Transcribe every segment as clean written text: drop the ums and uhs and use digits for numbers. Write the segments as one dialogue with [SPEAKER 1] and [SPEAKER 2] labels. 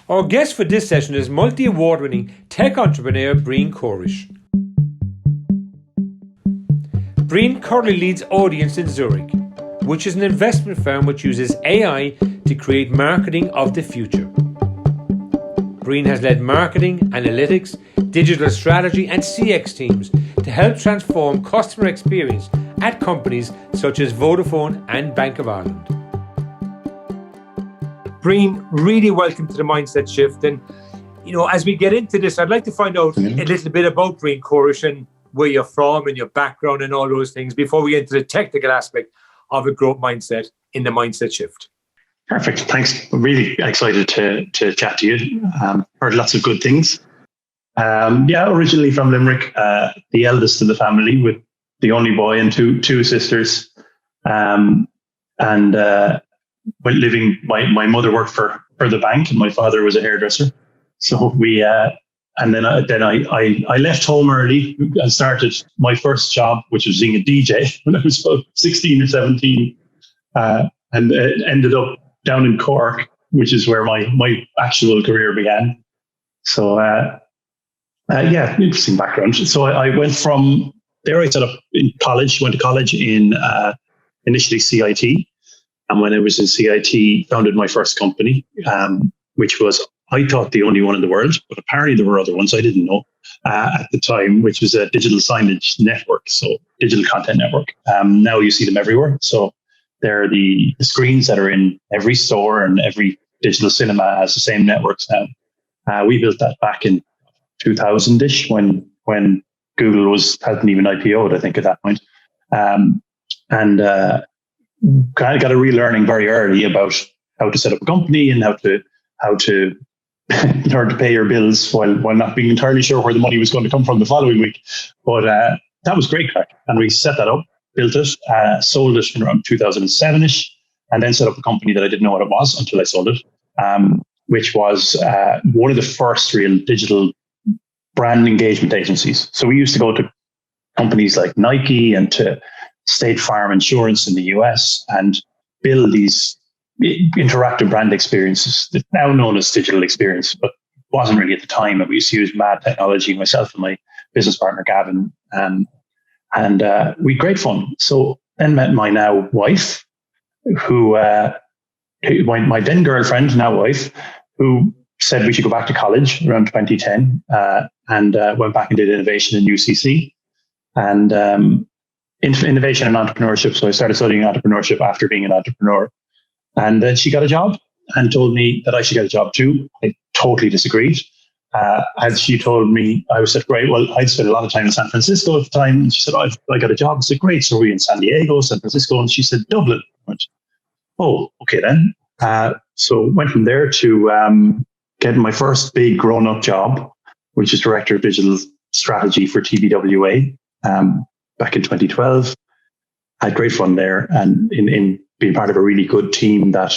[SPEAKER 1] Our guest for this session is multi-award-winning tech entrepreneur Brian Corish. Brian currently leads Audientz in Zurich, which is an investment firm which uses AI to create marketing of the future. Brian has led marketing, analytics, digital strategy and CX teams to help transform customer experience at companies such as Vodafone and Bank of Ireland. Brian, really welcome to the Mindset Shift. And, as we get into this, I'd like to find out a little bit about Brian Corish and where you're from and your background and all those things before we get into the technical aspect of a growth mindset in the Mindset Shift.
[SPEAKER 2] Perfect. Thanks. I'm really excited to chat to you. Heard lots of good things. Originally from Limerick, the eldest of the family with the only boy and two sisters. Went living, my mother worked for the bank and my father was a hairdresser. So we, and then I left home early and started my first job, which was being a DJ when I was about 16 or 17, and ended up down in Cork, which is where my actual career began. So, interesting background. So I went from there. I set up in college, went to college in initially CIT. And when I was in CIT, founded my first company, which was, I thought, the only one in the world, but apparently there were other ones I didn't know at the time, which was a digital signage network, so digital content network. Now you see them everywhere. So they're the screens that are in every store, and every digital cinema has the same networks now. We built that back in 2000-ish when Google hadn't even IPO'd, I think, at that point. Kind of got a relearning very early about how to set up a company and how to learn to pay your bills while not being entirely sure where the money was going to come from the following week. But that was great crack. And we set that up, built it, sold it in around 2007-ish, and then set up a company that I didn't know what it was until I sold it, which was one of the first real digital brand engagement agencies. So we used to go to companies like Nike and to State Farm Insurance in the US and build these interactive brand experiences that now known as digital experience, but wasn't really at the time. And we used to use mad technology, myself and my business partner, Gavin. And we had great fun. So then met my now wife, who my then girlfriend, now wife, who said we should go back to college around 2010, and went back and did innovation in UCC. And innovation and entrepreneurship. So I started studying entrepreneurship after being an entrepreneur. And then she got a job and told me that I should get a job too. I totally disagreed. As she told me, I said, great. Well, I'd spent a lot of time in San Francisco at the time. And she said, I got a job. I said, great. So we're in San Diego, San Francisco. And she said, Dublin. I went, oh, okay then. So went from there to getting my first big grown-up job, which is Director of Digital Strategy for TBWA. Back in 2012, I had great fun there, and in being part of a really good team that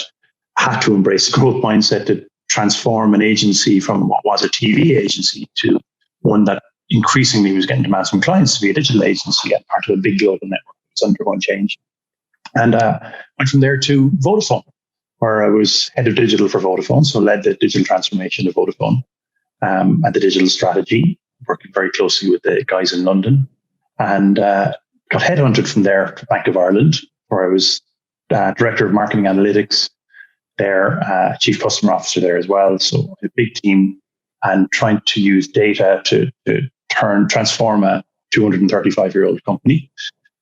[SPEAKER 2] had to embrace a growth mindset to transform an agency from what was a TV agency to one that increasingly was getting demands from clients to be a digital agency and part of a big global network that's undergoing change. And went from there to Vodafone, where I was head of digital for Vodafone, so led the digital transformation of Vodafone and the digital strategy, working very closely with the guys in London. And got headhunted from there to Bank of Ireland, where I was Director of Marketing Analytics there, Chief Customer Officer there as well. So a big team, and trying to use data to transform a 235-year-old company,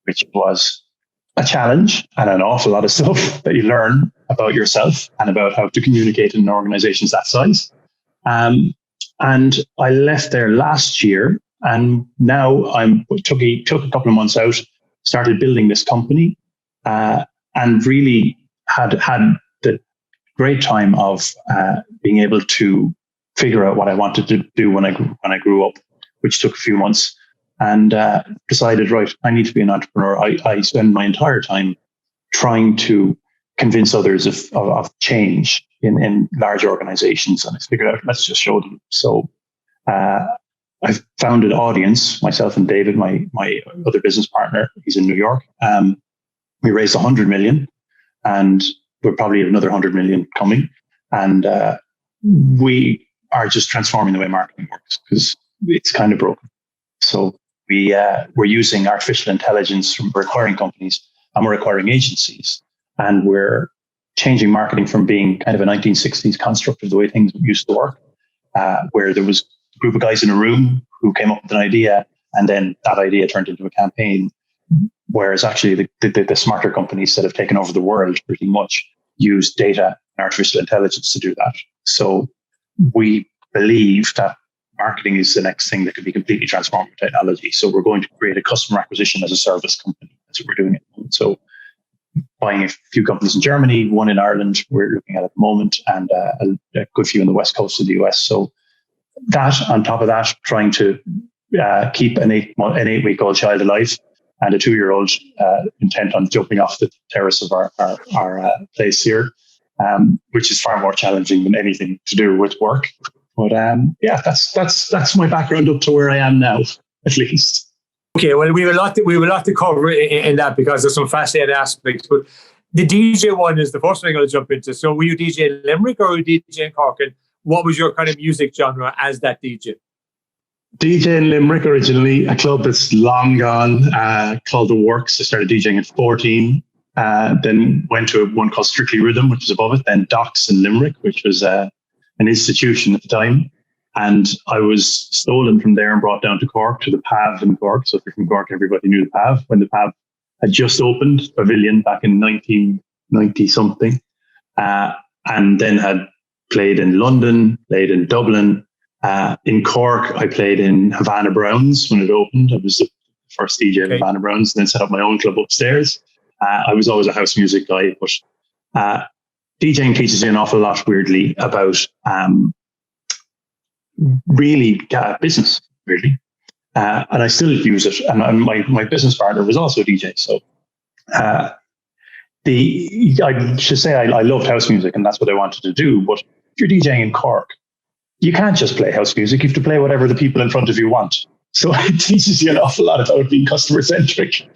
[SPEAKER 2] which was a challenge and an awful lot of stuff that you learn about yourself and about how to communicate in an organization that size. And I left there last year. And now took a couple of months out, started building this company, and really had the great time of being able to figure out what I wanted to do when I grew up, which took a few months, and decided, right, I need to be an entrepreneur. I spend my entire time trying to convince others of change in large organizations, and I figured out, let's just show them. So I founded Audientz, myself and David, my other business partner. He's in New York. We raised 100 million, and we'll probably have another 100 million coming. And we are just transforming the way marketing works because it's kind of broken. So we're using artificial intelligence from acquiring companies, and we're acquiring agencies, and we're changing marketing from being kind of a 1960s construct of the way things used to work, where there was a group of guys in a room who came up with an idea, and then that idea turned into a campaign. Whereas actually the smarter companies that have taken over the world pretty much use data and artificial intelligence to do that. So we believe that marketing is the next thing that could be completely transformed with technology. So we're going to create a customer acquisition as a service company. That's what we're doing at the moment. So buying a few companies in Germany, one in Ireland we're looking at the moment, and a good few on the west coast of the US. So that, on top of that, trying to keep an 8-week-old child alive and a 2-year-old intent on jumping off the terrace of our place here, which is far more challenging than anything to do with work. But that's my background up to where I am now, at least.
[SPEAKER 1] Okay, well, we have a lot to cover in that because there's some fascinating aspects. But the DJ one is the first thing I'm going to jump into. So were you DJ in Limerick or were you DJ in Cork? And what was your kind of music genre as that DJ?
[SPEAKER 2] DJ in Limerick originally, a club that's long gone called The Works. I started DJing at 14, then went to one called Strictly Rhythm, which was above it, then Docks in Limerick, which was an institution at the time. And I was stolen from there and brought down to Cork, to the PAV in Cork. So if you're from Cork, everybody knew the PAV. When the PAV had just opened, Pavilion, back in 1990-something. And then had played in London, played in Dublin. In Cork, I played in Havana Browns when it opened. I was the first DJ in Havana Browns, and then set up my own club upstairs. I was always a house music guy, but DJing teaches you an awful lot, weirdly, about really business, really. And I still use it. And my business partner was also a DJ. So I should say I loved house music, and that's what I wanted to do. But if you're DJing in Cork, you can't just play house music. You have to play whatever the people in front of you want. So it teaches you an awful lot about being customer centric.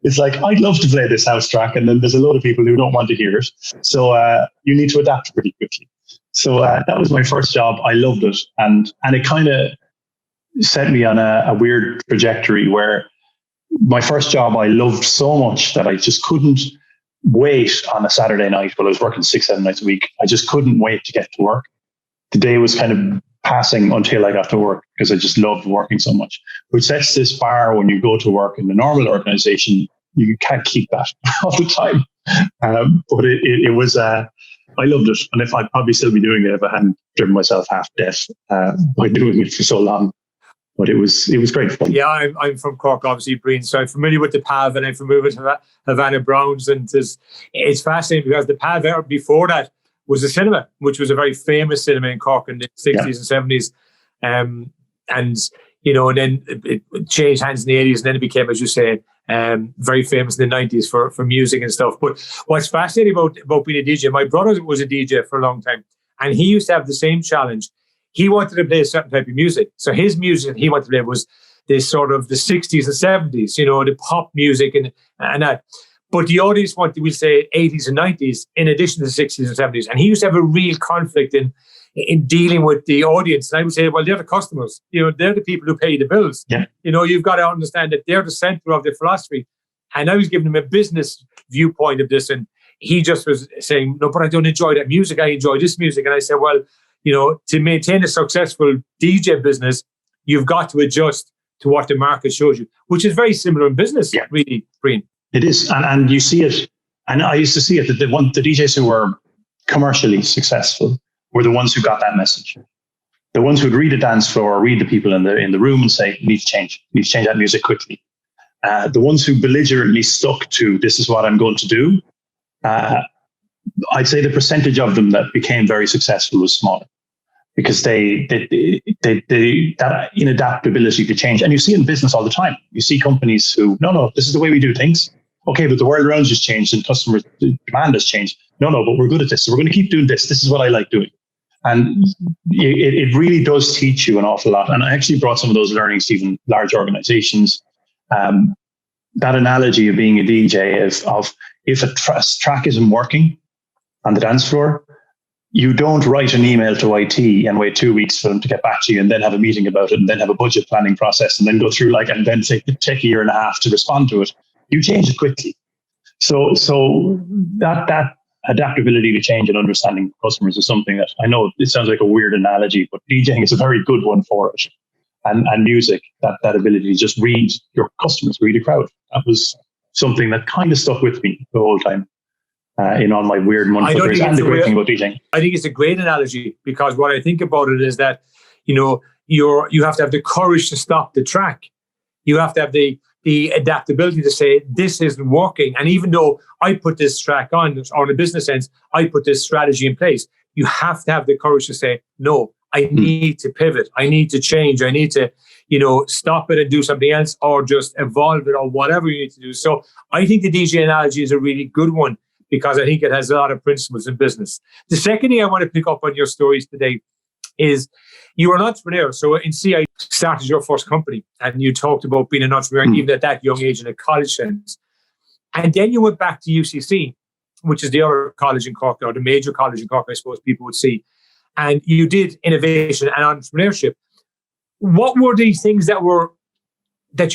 [SPEAKER 2] It's like, I'd love to play this house track, and then there's a lot of people who don't want to hear it. So you need to adapt pretty quickly. So that was my first job. I loved it. And it kind of set me on a weird trajectory where my first job I loved so much that I just couldn't wait on a Saturday night while I was working 6-7 nights a week. I just couldn't wait to get to work. The day was kind of passing until I got to work because I just loved working so much, which sets this bar when you go to work in a normal organization. You can't keep that all the time. But it was, I loved it. And if I'd probably still be doing it if I hadn't driven myself half deaf by doing it for so long. But it was great fun.
[SPEAKER 1] Yeah, I'm from Cork, obviously, Brian, so I'm familiar with the PAV and I'm familiar with Havana Browns. And it's fascinating because the PAV before that was a cinema, which was a very famous cinema in Cork in the 60s and 70s. And, you know, and then it changed hands in the 80s, and then it became, as you say, very famous in the 90s for music and stuff. But what's fascinating about being a DJ, my brother was a DJ for a long time, and he used to have the same challenge. He wanted to play a certain type of music. So his music that he wanted to play was this sort of the 60s and 70s, you know, the pop music and that. But the audience wanted, we'll say, 80s and 90s in addition to the 60s and 70s. And he used to have a real conflict in dealing with the audience. And I would say, well, they're the customers. You know, they're the people who pay the bills.
[SPEAKER 2] Yeah.
[SPEAKER 1] You know, you've got to understand that they're the center of the philosophy. And I was giving him a business viewpoint of this. And he just was saying, no, but I don't enjoy that music. I enjoy this music. And I said, well, you know, to maintain a successful DJ business, you've got to adjust to what the market shows you, which is very similar in business, really, Brian.
[SPEAKER 2] It is. And you see it. And I used to see it that the DJs who were commercially successful were the ones who got that message. The ones who'd read the dance floor, read the people in the room and say, you need to change that music quickly. The ones who belligerently stuck to, this is what I'm going to do. I'd say the percentage of them that became very successful was smaller because they that inadaptability to change. And you see it in business all the time. You see companies who, no, this is the way we do things. Okay, but the world around us has changed and customer demand has changed. No, but we're good at this. So we're going to keep doing this. This is what I like doing. And it really does teach you an awful lot. And I actually brought some of those learnings to even large organizations. That analogy of being a DJ of if a track isn't working on the dance floor, you don't write an email to IT and wait 2 weeks for them to get back to you and then have a meeting about it and then have a budget planning process and then go through and then take a year and a half to respond to it. You change it quickly. So that adaptability to change and understanding customers is something that I know it sounds like a weird analogy, but DJing is a very good one for it. And music, that ability to just read your customers, read a crowd. That was something that kind of stuck with me the whole time. In all my weird and wonderful careers, and the great thing about DJing.
[SPEAKER 1] I think it's a great analogy, because what I think about it is that, you have to have the courage to stop the track. You have to have the adaptability to say, this isn't working. And even though I put this track on, or in a business sense, I put this strategy in place, you have to have the courage to say, no, I need to pivot. I need to change. I need to, stop it and do something else, or just evolve it, or whatever you need to do. So I think the DJ analogy is a really good one, because I think it has a lot of principles in business. The second thing I want to pick up on your stories today is you are an entrepreneur. So in CI, started your first company, and you talked about being an entrepreneur even at that young age in a college sense. And then you went back to UCC, which is the other college in Cork, or the major college in Cork, I suppose people would see. And you did innovation and entrepreneurship. What were the things that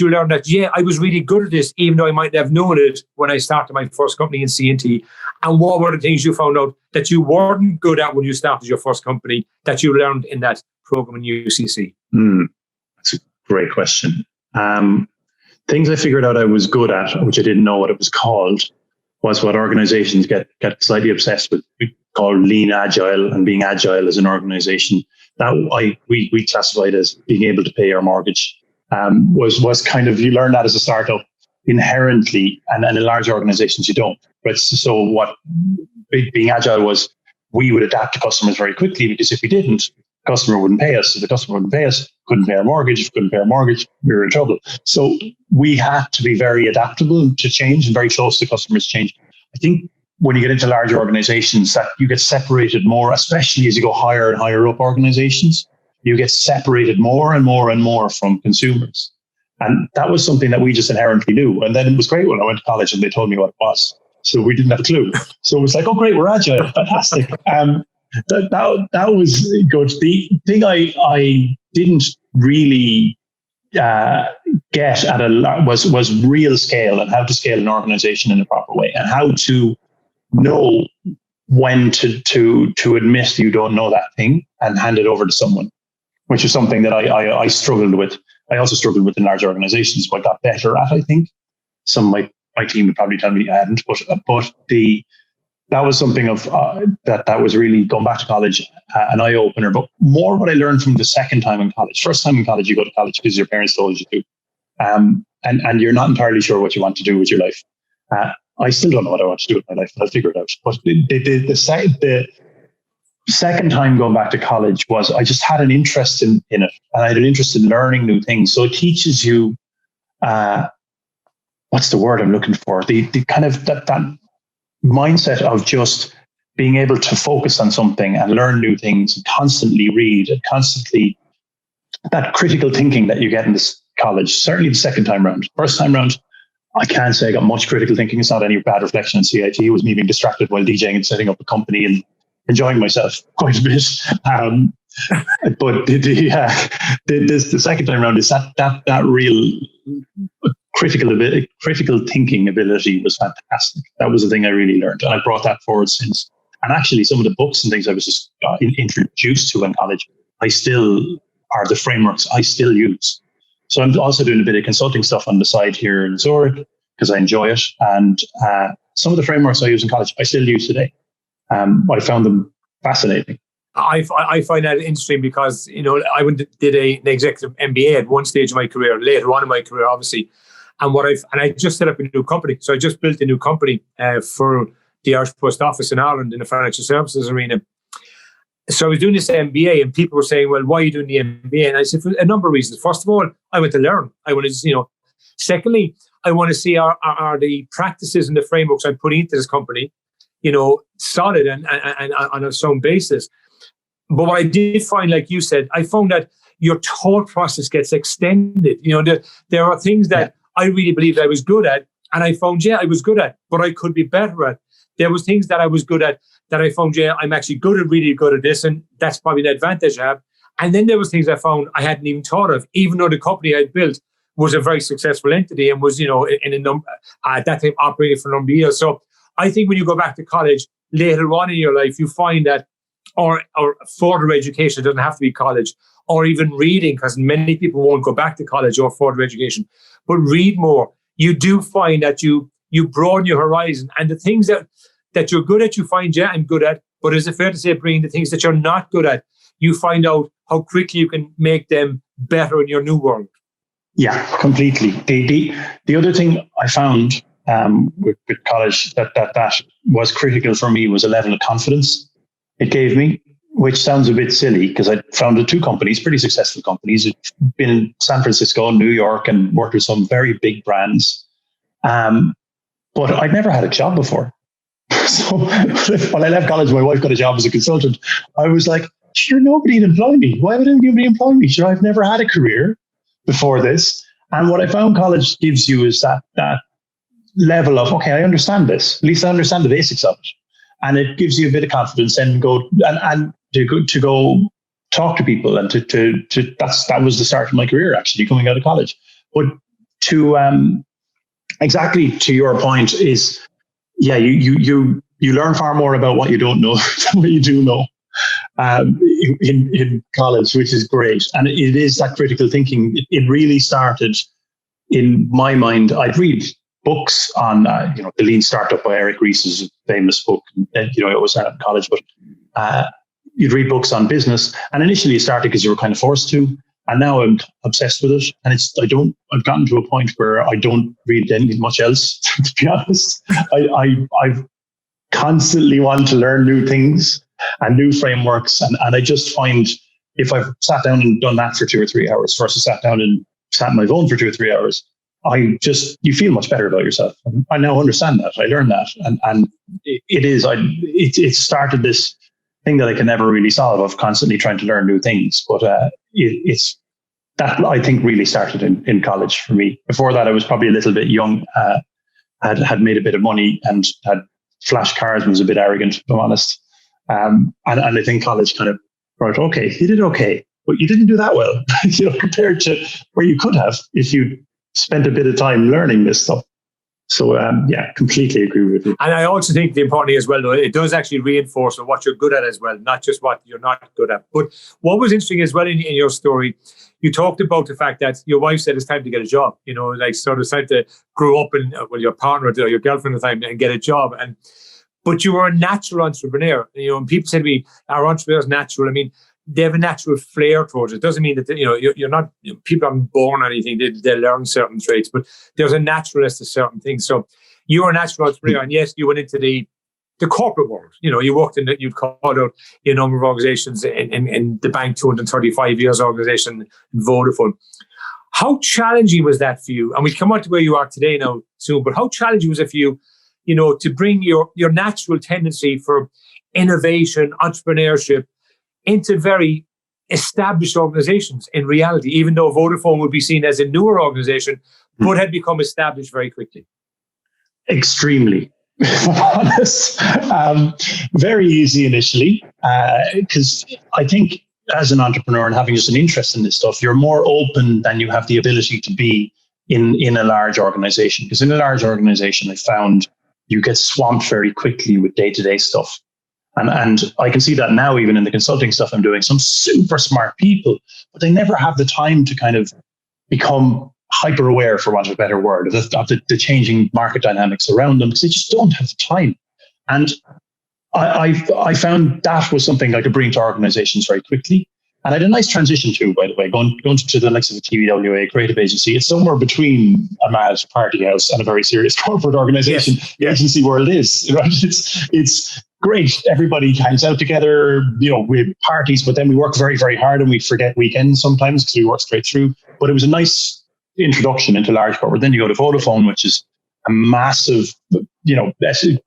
[SPEAKER 1] you learned that, I was really good at this, even though I might have known it when I started my first company in C&T? And what were the things you found out that you weren't good at when you started your first company that you learned in that program in UCC?
[SPEAKER 2] That's a great question. Things I figured out I was good at, which I didn't know what it was called, was what organizations get slightly obsessed with. We call lean agile, and being agile as an organization. That we classified as being able to pay our mortgage. Was kind of, you learn that as a startup inherently, and in large organizations you don't. But so what being agile was, we would adapt to customers very quickly, because if we didn't, the customer wouldn't pay us. If the customer wouldn't pay us, couldn't pay our mortgage. If we couldn't pay our mortgage, we were in trouble. So we had to be very adaptable to change and very close to customers' change. I think when you get into larger organizations, that you get separated more, especially as you go higher and higher up organizations. You get separated more and more and more from consumers. And that was something that we just inherently knew. And then it was great when I went to college and they told me what it was. So we didn't have a clue. So it was like, oh, great, we're agile. Fantastic. That was good. The thing I didn't really get at was real scale, and how to scale an organization in a proper way, and how to know when to admit you don't know that thing and hand it over to someone, which is something that I struggled with. I also struggled with in large organizations, but I got better at, I think. Some of my team would probably tell me I hadn't, but that was something of that was really, going back to college, an eye opener. But more what I learned from the second time in college. First time in college, you go to college because your parents told you to, and you're not entirely sure what you want to do with your life. I still don't know what I want to do with my life, but I'll figure it out. But the second time going back to college was, I just had an interest in it, and I had an interest in learning new things. So it teaches you, what's the word I'm looking for? The kind of that mindset of just being able to focus on something and learn new things, and constantly read, and constantly, that critical thinking that you get in this college. Certainly the second time round. First time round, I can't say I got much critical thinking. It's not any bad reflection on CIT. It was me being distracted while DJing and setting up a company and enjoying myself quite a bit. But the second time around is that real critical thinking ability was fantastic. That was the thing I really learned, and I brought that forward since. And actually, some of the books and things I was just introduced to in college, I still are the frameworks I still use. So I'm also doing a bit of consulting stuff on the side here in Zurich because I enjoy it. And some of the frameworks I use in college, I still use today. I found them fascinating.
[SPEAKER 1] I find that interesting because, I did an executive MBA at one stage of my career, later on in my career, obviously. And I just set up a new company. So I just built a new company for the Irish Post Office in Ireland in the financial services arena. So I was doing this MBA, and people were saying, well, why are you doing the MBA? And I said, for a number of reasons. First of all, I want to learn. I want to, secondly, I want to see are the practices and the frameworks I'm putting into this company, solid and on a sound basis. But what I did find, like you said, I found that your thought process gets extended. There are things that I really believed I was good at, And I found, I was good at, but I could be better at. There was things that I was good at that I found, I'm actually really good at this. And that's probably the advantage I have. And then there was things I found I hadn't even thought of, even though the company I built was a very successful entity and was, in a number, at that time operating for a number of years. So I think when you go back to college later on in your life, you find that, or further education, it doesn't have to be college, or even reading, because many people won't go back to college or further education, but read more. You do find that you broaden your horizon, and the things that you're good at, you find, I'm good at, but is it fair to say, Brian, the things that you're not good at, you find out how quickly you can make them better in your new world?
[SPEAKER 2] Yeah, completely. The other thing I found with college that was critical for me was a level of confidence it gave me, which sounds a bit silly because I founded 2 companies, pretty successful companies. I've been in San Francisco and New York and worked with some very big brands. But I'd never had a job before. So when I left college, my wife got a job as a consultant. I was like, sure, nobody'd employ me. Why would anybody employ me? Sure, I've never had a career before this. And what I found college gives you is that level of, okay, I understand this. At least I understand the basics of it. And it gives you a bit of confidence and to go talk to people and that was the start of my career, actually, coming out of college. But exactly to your point is, you learn far more about what you don't know than what you do know in college, which is great. And it is that critical thinking. It really started in my mind. I'd read books on, The Lean Startup by Eric Ries's famous book. I always started in college, but you'd read books on business. And initially it started because you were kind of forced to. And now I'm obsessed with it. And I've gotten to a point where I don't read anything much else, to be honest. I constantly want to learn new things and new frameworks. And I just find if I've sat down and done that for 2 or 3 hours versus sat down and sat on my phone for 2 or 3 hours, you feel much better about yourself. I now understand that. I learned that. And it started this thing that I can never really solve of constantly trying to learn new things. But it's that I think really started in college for me. Before that, I was probably a little bit young, had made a bit of money and had flash cars and was a bit arrogant, if I'm honest. And I think college kind of brought, okay, you did okay, but you didn't do that well, compared to where you could have if you spent a bit of time learning this stuff. So, completely agree with you.
[SPEAKER 1] And I also think the important thing as well, though, it does actually reinforce what you're good at as well, not just what you're not good at. But what was interesting as well in your story, you talked about the fact that your wife said it's time to get a job, sort of time to grow up and, your partner or your girlfriend at the time and get a job. But you were a natural entrepreneur. And people say to me, our entrepreneurs natural. I mean, they have a natural flair towards it. It doesn't mean that, you're not, people aren't born or anything. They learn certain traits, but there's a naturalness to certain things. So you are a natural entrepreneur. And yes, you went into the corporate world. You worked you'd called out a number of organizations in the bank 235 years organization, Vodafone. How challenging was that for you? And we come on to where you are today now soon, but how challenging was it for you, to bring your natural tendency for innovation, entrepreneurship, into very established organizations in reality, even though Vodafone would be seen as a newer organization, but had become established very quickly?
[SPEAKER 2] Extremely, if I'm honest. Very easy initially, because I think as an entrepreneur and having just an interest in this stuff, you're more open than you have the ability to be in a large organization. Because in a large organization, I found you get swamped very quickly with day-to-day stuff. And I can see that now, even in the consulting stuff I'm doing, some super smart people, but they never have the time to kind of become hyper aware, for want of a better word, of the changing market dynamics around them, because they just don't have the time. And I found that was something I could bring to organizations very quickly. And I had a nice transition too, by the way, going to the likes of a TVWA, creative agency. It's somewhere between a mad party house and a very serious corporate organization. Yes. The agency world is, right? It's great. Everybody hangs out together, we have parties, but then we work very, very hard and we forget weekends sometimes because we work straight through. But it was a nice introduction into large corporate. Then you go to Vodafone, which is a massive,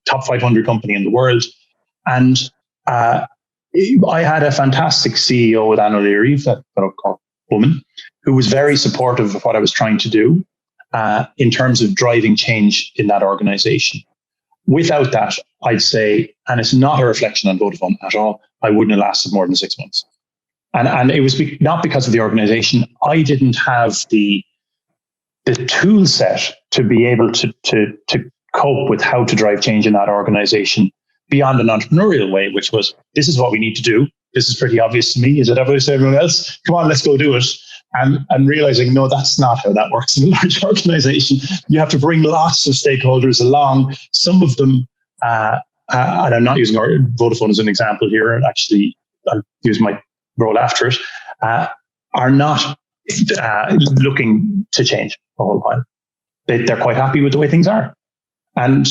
[SPEAKER 2] top 500 company in the world. And I had a fantastic CEO with Anna Leary, that woman, who was very supportive of what I was trying to do. in terms of driving change in that organization. Without that, I'd say, and it's not a reflection on Vodafone at all, I wouldn't have lasted more than 6 months. And it was not because of the organization. I didn't have the tool set to be able to cope with how to drive change in that organization beyond an entrepreneurial way, which was, this is what we need to do. This is pretty obvious to me. Is it obvious to everyone else? Come on, let's go do it. And realizing, no, that's not how that works in a large organization. You have to bring lots of stakeholders along. Some of them, and I'm not using Vodafone as an example here, and actually I'll use my role after it, are not looking to change the whole while. They're quite happy with the way things are. And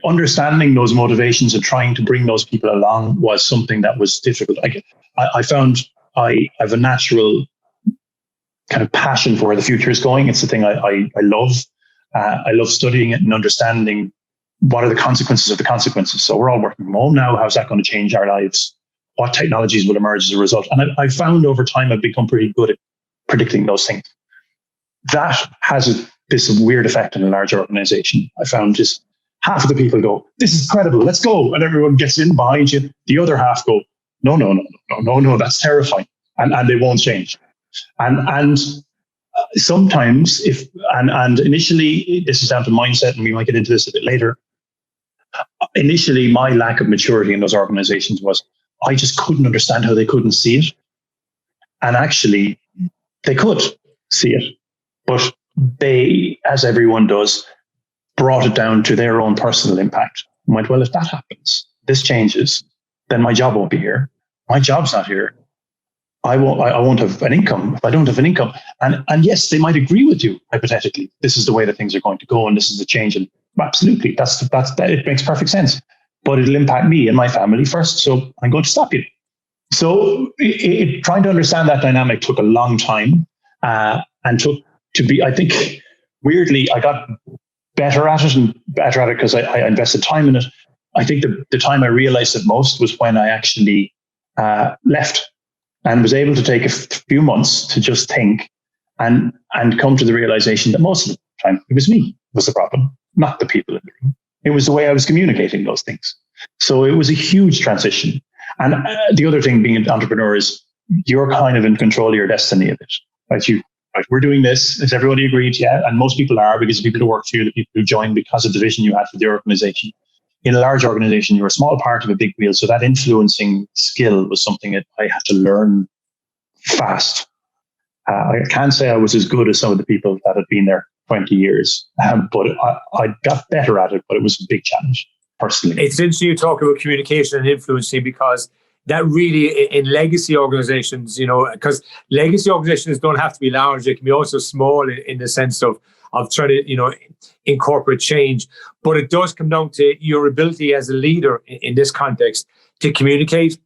[SPEAKER 2] understanding those motivations and trying to bring those people along was something that was difficult. I found I have a natural kind of passion for where the future is going. It's the thing I love. I love studying it and understanding what are the consequences of the consequences. So we're all working from home now. How's that going to change our lives? What technologies will emerge as a result? And I found over time I've become pretty good at predicting those things. That has this weird effect in a large organization. I found just half of the people go, this is incredible, let's go. And everyone gets in behind you. The other half go, no, that's terrifying. And they won't change. And sometimes and initially, this is down to mindset, and we might get into this a bit later. Initially, my lack of maturity in those organizations was I just couldn't understand how they couldn't see it. And actually, they could see it. But they, as everyone does, brought it down to their own personal impact. And went, well, if that happens, this changes, then my job won't be here. My job's not here. I won't have an income if I don't have an income. And yes, they might agree with you, hypothetically. This is the way that things are going to go, and this is the change. And absolutely, that's it makes perfect sense. But it'll impact me and my family first, so I'm going to stop you. So trying to understand that dynamic took a long time, and took to be, I think, weirdly, I got better at it because I invested time in it. I think the time I realized it most was when I actually left and was able to take a few months to just think and come to the realization that most of the time it was me was the problem, not the people in the room. It was the way I was communicating those things. So it was a huge transition. And the other thing being an entrepreneur is you're kind of in control of your destiny a bit. Right, we're doing this. Has everybody agreed? Yeah. And most people are, because the people who work for you, the people who join because of the vision you had for the organization. In a large organization, you're a small part of a big wheel. So that influencing skill was something that I had to learn fast. I can't say I was as good as some of the people that had been there 20 years, but I got better at it, but it was a big challenge personally.
[SPEAKER 1] It's interesting you talk about communication and influencing, because that really, in legacy organizations, because legacy organizations don't have to be large, they can be also small in the sense of trying to, incorporate change. But it does come down to your ability as a leader in this context to communicate,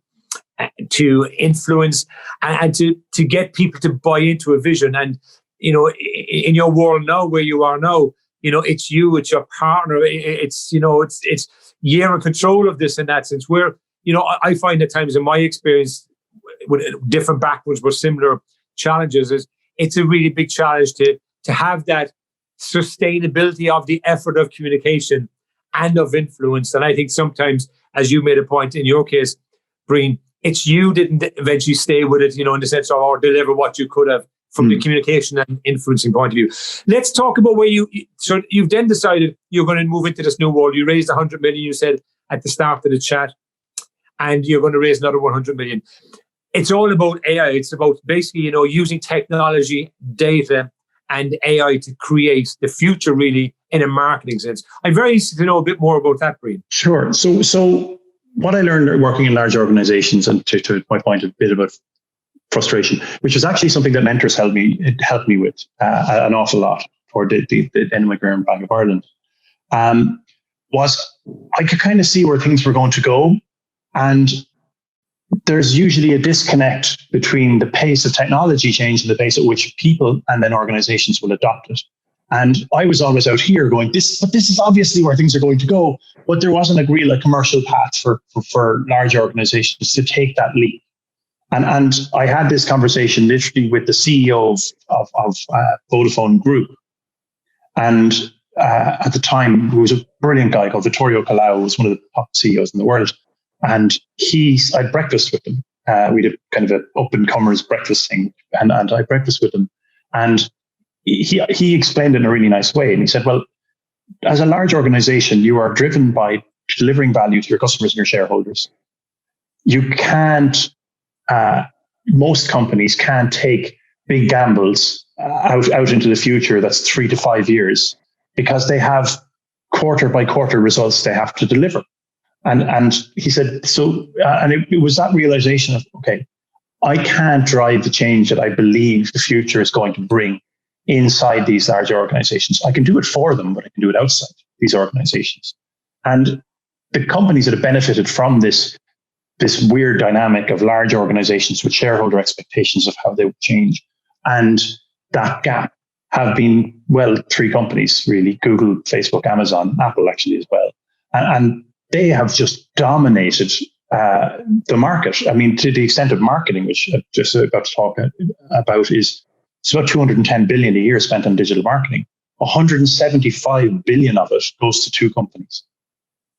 [SPEAKER 1] to influence, and to get people to buy into a vision. And, in your world now, where you are now, it's you, it's your partner, it's you're in control of this in that sense, where, I find at times in my experience with different backgrounds with similar challenges, is it's a really big challenge to have that sustainability of the effort of communication and of influence. And I think sometimes, as you made a point in your case, Brian, it's you didn't eventually stay with it, in the sense of, or deliver what you could have from the communication and influencing point of view. Let's talk about where you've then decided you're going to move into this new world. You raised 100 million, you said at the start of the chat, and you're going to raise another 100 million. It's all about AI. It's about basically, using technology, data, and AI to create the future, really, in a marketing sense. I'm very interested to know a bit more about that, Brian.
[SPEAKER 2] Sure. So what I learned working in large organizations, and to my point, a bit about frustration, which was actually something that mentors helped me with an awful lot for the NMIGR Bank of Ireland, was I could kind of see where things were going to go. And there's usually a disconnect between the pace of technology change and the pace at which people and then organizations will adopt it. And I was always out here going, this is obviously where things are going to go. But there wasn't a real commercial path for large organizations to take that leap. And I had this conversation literally with the CEO of Vodafone Group, And at the time, there was a brilliant guy called Vittorio Colau, who was one of the top CEOs in the world. And I had breakfast with him. We did kind of an up-and-comers breakfast thing, and I had breakfast with him. And he explained it in a really nice way. And he said, well, as a large organization, you are driven by delivering value to your customers and your shareholders. You can't, most companies can't take big gambles out into the future that's 3 to 5 years, because they have quarter by quarter results they have to deliver. And he said, so, and it was that realization of, okay, I can't drive the change that I believe the future is going to bring inside these large organizations. I can do it for them, but I can do it outside these organizations. And the companies that have benefited from this weird dynamic of large organizations with shareholder expectations of how they would change, and that gap, have been, well, 3 companies really: Google, Facebook, Amazon, Apple actually as well. And they have just dominated the market. I mean, to the extent of marketing, which I'm just about to talk about, is it's about 210 billion a year spent on digital marketing. 175 billion of it goes to 2 companies.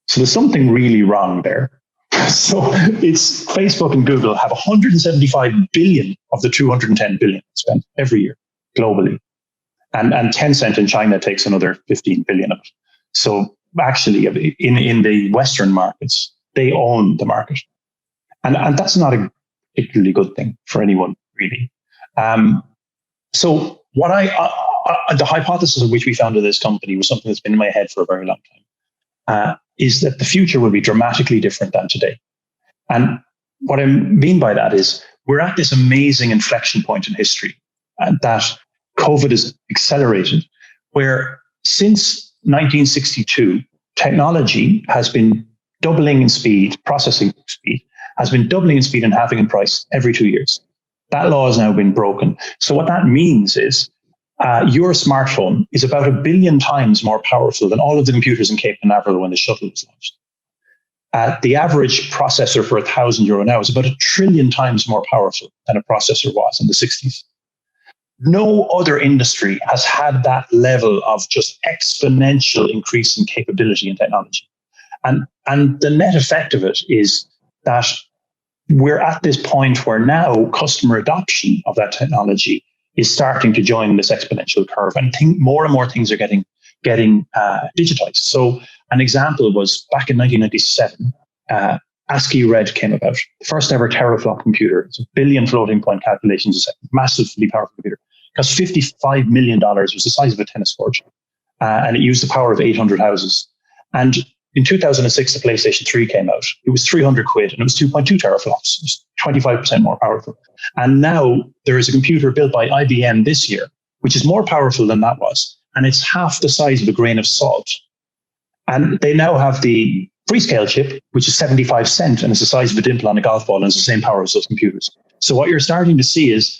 [SPEAKER 2] So there's something really wrong there. So it's Facebook and Google have 175 billion of the 210 billion spent every year globally. And Tencent in China takes another 15 billion of it. So actually, in the Western markets, they own the market. And that's not a particularly good thing for anyone, really. So what the hypothesis of which we founded this company was something that's been in my head for a very long time, is that the future will be dramatically different than today. And what I mean by that is we're at this amazing inflection point in history that COVID has accelerated, where since 1962, technology has been doubling in speed, processing speed has been doubling in speed and halving in price every 2 years. That law has now been broken. So what that means is your smartphone is about 1 billion times more powerful than all of the computers in Cape Canaveral when the shuttle was launched. The average processor for €1,000 now is about 1 trillion times more powerful than a processor was in the 60s. No other industry has had that level of just exponential increase in capability and technology. And the net effect of it is that we're at this point where now customer adoption of that technology is starting to join this exponential curve, and more and more things are getting digitized. So an example was back in 1997, ASCII Red came about, the first ever teraflop computer. It's 1 billion floating point calculations a second, massively powerful computer. It cost $55 million, was the size of a tennis court, and it used the power of 800 houses. And in 2006, the PlayStation 3 came out. It was 300 quid, and it was 2.2 teraflops. It was 25% more powerful. And now there is a computer built by IBM this year, which is more powerful than that was, and it's half the size of a grain of salt. And they now have the Freescale chip, which is 75 cents and is the size of a dimple on a golf ball and is the same power as those computers. So what you're starting to see is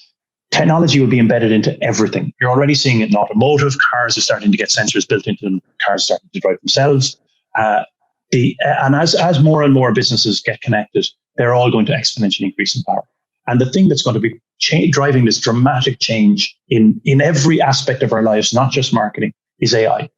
[SPEAKER 2] technology will be embedded into everything. You're already seeing it in automotive. Cars are starting to get sensors built into them. Cars are starting to drive themselves. And as more and more businesses get connected, they're all going to exponentially increase in power. And the thing that's going to be driving this dramatic change in every aspect of our lives, not just marketing, is AI.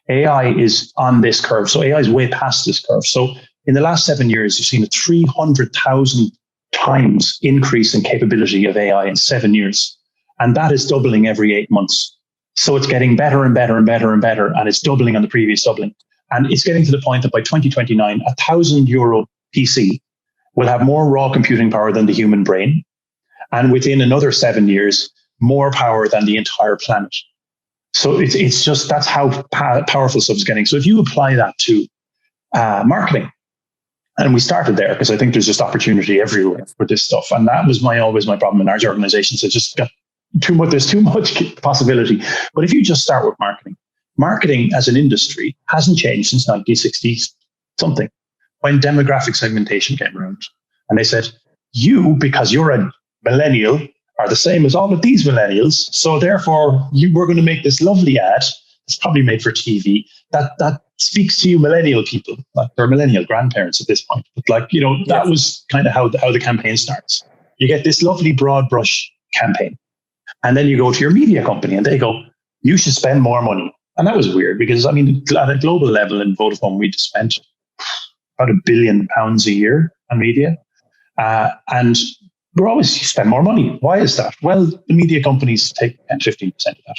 [SPEAKER 2] AI is on this curve. So AI is way past this curve. So in the last 7 years, you've seen a 300,000 times increase in capability of AI in 7 years. And that is doubling every 8 months. So it's getting better and better and better and better. And it's doubling on the previous doubling. And it's getting to the point that by 2029, a €1,000 PC will have more raw computing power than the human brain. And within another 7 years, more power than the entire planet. So it's just, that's how powerful stuff is getting. So if you apply that to marketing, and we started there because I think there's just opportunity everywhere for this stuff. And that was always my problem in large organizations. It just got too much, there's too much possibility. But if you just start with marketing as an industry hasn't changed since 1960 something, when demographic segmentation came around. And they said, you, because you're a millennial, are the same as all of these millennials. So therefore, we're going to make this lovely ad. It's probably made for TV that speaks to you millennial people. Like they're millennial grandparents at this point. But that was kind of how the campaign starts. You get this lovely broad brush campaign. And then you go to your media company and they go, you should spend more money And that was weird because, I mean, at a global level in Vodafone, we just spent about £1 billion a year on media. And we're always, you spend more money. Why is that? Well, the media companies take 10-15% of that.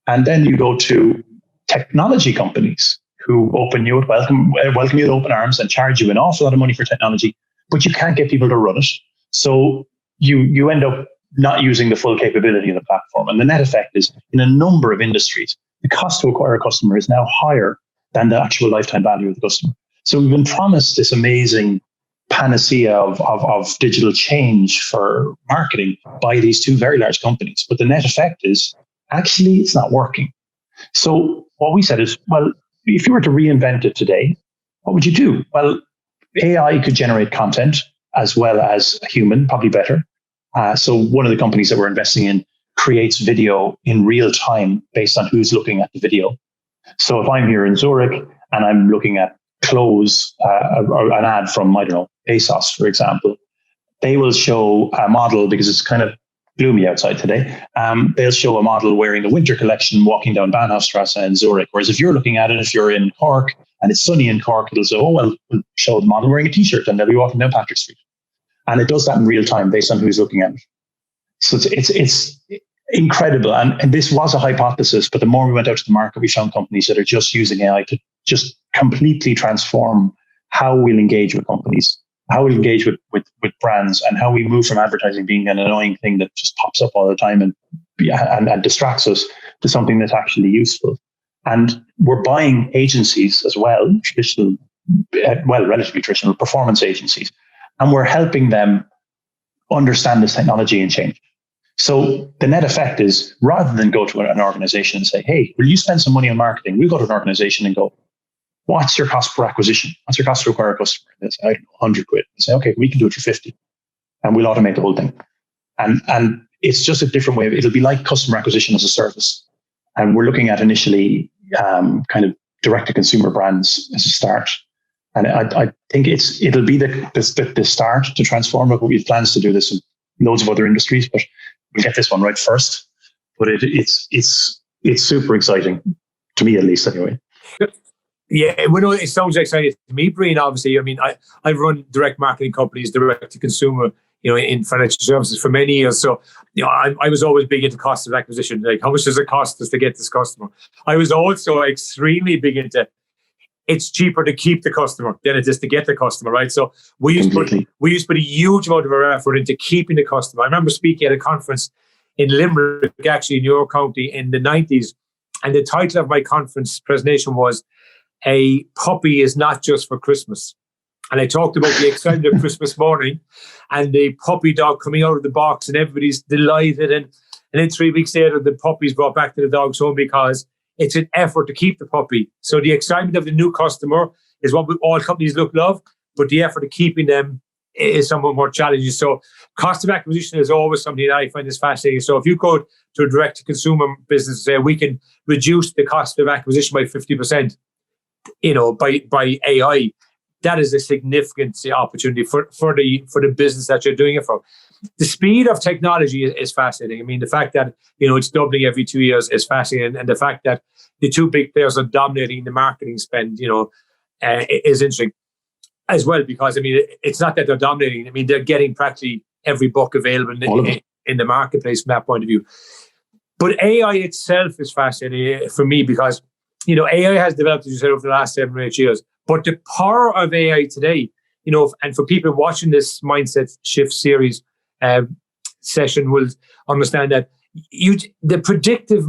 [SPEAKER 2] And then you go to technology companies who welcome you with open arms and charge you an awful lot of money for technology, but you can't get people to run it. So you end up not using the full capability of the platform. And the net effect is, in a number of industries, the cost to acquire a customer is now higher than the actual lifetime value of the customer. So we've been promised this amazing panacea of digital change for marketing by these two very large companies. But the net effect is, actually, it's not working. So what we said is, well, if you were to reinvent it today, what would you do? Well, AI could generate content as well as a human, probably better. So one of the companies that we're investing in creates video in real time based on who's looking at the video. So if I'm here in Zurich and I'm looking at clothes, or an ad from, I don't know, ASOS, for example, they will show a model, because it's kind of gloomy outside today. They'll show a model wearing the winter collection walking down Bahnhofstrasse in Zurich. Whereas if you're looking at it, if you're in Cork and it's sunny in Cork, it'll say, oh, well, we'll show the model wearing a t-shirt and they'll be walking down Patrick Street. And it does that in real time based on who's looking at it. So it's incredible. And this was a hypothesis, but the more we went out to the market, we found companies that are just using AI to just completely transform how we'll engage with companies, how we engage with brands, and how we move from advertising being an annoying thing that just pops up all the time and distracts us to something that's actually useful. And we're buying agencies as well, relatively traditional performance agencies, and we're helping them understand this technology and change. So the net effect is, rather than go to an organization and say, hey, will you spend some money on marketing? We'll go to an organization and go, what's your cost per acquisition? What's your cost to acquire a customer? They say, I don't know, 100 quid. They say, okay, we can do it for 50 and we'll automate the whole thing. And it's just a different way. It'll be like customer acquisition as a service. And we're looking at initially kind of direct to consumer brands as a start. And I think it'll be the start to transform it. We have plans to do this in loads of other industries, but we'll get this one right first. But it's super exciting, to me at least anyway.
[SPEAKER 1] Yeah, well, it sounds exciting to me, Brian. Obviously, I mean, I've run direct marketing companies, direct to consumer, in financial services for many years. So, I was always big into cost of acquisition. Like, how much does it cost us to get this customer? I was also extremely big into, it's cheaper to keep the customer than it is to get the customer, right? So we used to put a huge amount of our effort into keeping the customer. I remember speaking at a conference in Limerick, actually in your county, in the 90s, and the title of my conference presentation was, "A puppy is not just for Christmas." And I talked about the excitement of Christmas morning and the puppy dog coming out of the box and everybody's delighted. And then 3 weeks later, the puppy's brought back to the dog's home because it's an effort to keep the puppy. So the excitement of the new customer is what all companies love, but the effort of keeping them is somewhat more challenging. So cost of acquisition is always something that I find is fascinating. So if you go to a direct-to-consumer business, we can reduce the cost of acquisition by 50%. By AI, that is a significant opportunity for the business that you're doing it for. The speed of technology is fascinating. I mean, the fact that it's doubling every 2 years is fascinating, and the fact that the two big players are dominating the marketing spend, is interesting as well. Because I mean, it's not that they're dominating. I mean, they're getting practically every book available in the marketplace from that point of view. But AI itself is fascinating for me because AI has developed, as you said, over the last 7 or 8 years. But the power of AI today, and for people watching this Mindset Shift series session will understand that the predictive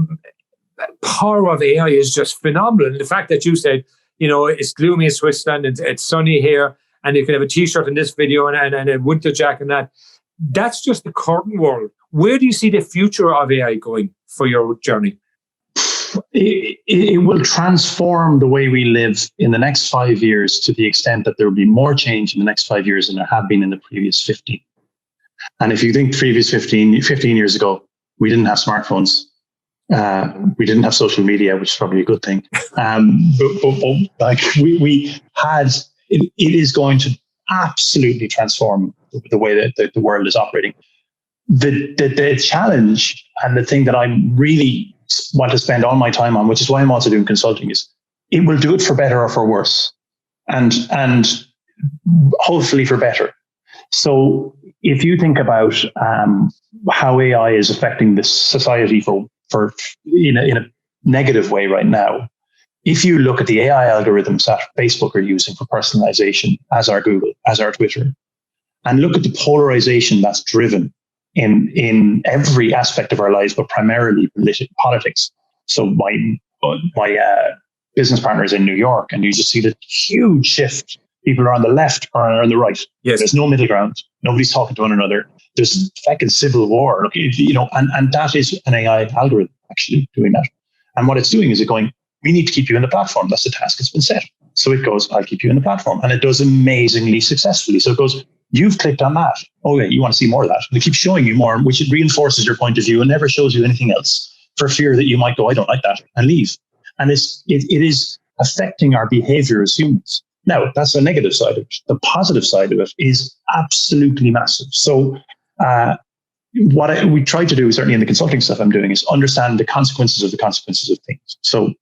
[SPEAKER 1] power of AI is just phenomenal. And the fact that you said, it's gloomy in Switzerland, it's sunny here, and you can have a t-shirt in this video and a winter jacket and that's just the current world. Where do you see the future of AI going for your journey?
[SPEAKER 2] It will transform the way we live in the next 5 years to the extent that there will be more change in the next 5 years than there have been in the previous 15. And if you think previous 15 years ago, we didn't have smartphones. We didn't have social media, which is probably a good thing. We had, it is going to absolutely transform the way that the world is operating. The challenge and the thing that I'm really want to spend all my time on, which is why I'm also doing consulting, is it will do it for better or for worse, and hopefully for better. So if you think about how AI is affecting this society for in a negative way right now, if you look at the AI algorithms that Facebook are using for personalization, as are Google, as are Twitter, and look at the polarization that's driven in every aspect of our lives, but primarily politics. So my business partner is in New York, and you just see the huge shift. People are on the left or on the right.
[SPEAKER 1] Yes.
[SPEAKER 2] There's no middle ground. Nobody's talking to one another. There's fucking civil war. And that is an AI algorithm actually doing that. And what it's doing is going, we need to keep you in the platform. That's the task that's been set. So it goes, I'll keep you in the platform. And it does amazingly successfully. So it goes, you've clicked on that. Oh, yeah, you want to see more of that. And it keeps showing you more, which it reinforces your point of view and never shows you anything else for fear that you might go, I don't like that, and leave. And it is affecting our behavior as humans. Now, that's the negative side of it. The positive side of it is absolutely massive. So what we try to do, certainly in the consulting stuff I'm doing, is understand the consequences of things. So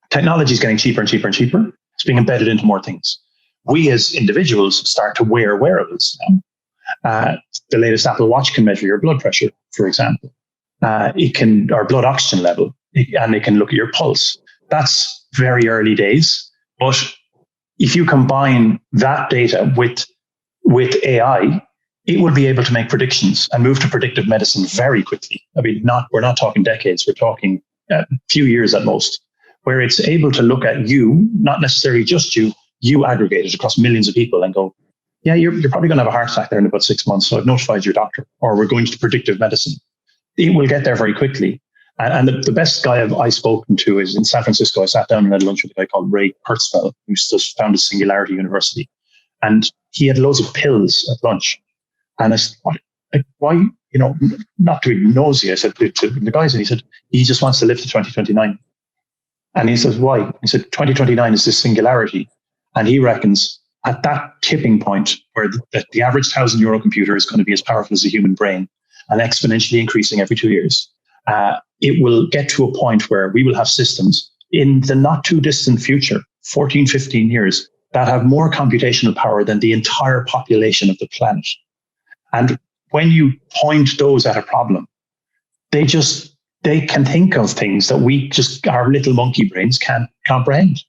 [SPEAKER 2] technology is getting cheaper and cheaper and cheaper. It's being embedded into more things. We as individuals start to wear wearables now. The latest Apple Watch can measure your blood pressure, for example. Or blood oxygen level, and it can look at your pulse. That's very early days, but if you combine that data with AI, it will be able to make predictions and move to predictive medicine very quickly. I mean, we're not talking decades, we're talking a few years at most, where it's able to look at you, not necessarily just you aggregated across millions of people and go, yeah, you're probably going to have a heart attack there in about 6 months, so I've notified your doctor, or we're going to predictive medicine. It will get there very quickly. And the best guy I've spoken to is in San Francisco. I sat down and had lunch with a guy called Ray Kurzweil, who just founded Singularity University. And he had loads of pills at lunch. And I said, why, not to be nosy, I said to the guys, and he said, he just wants to live to 2029. And he says, why? He said, 2029 is this singularity. And he reckons at that tipping point where the average €1,000 computer is going to be as powerful as a human brain and exponentially increasing every 2 years, it will get to a point where we will have systems in the not too distant future, 14, 15 years, that have more computational power than the entire population of the planet. And when you point those at a problem, they can think of things that our little monkey brains can't comprehend.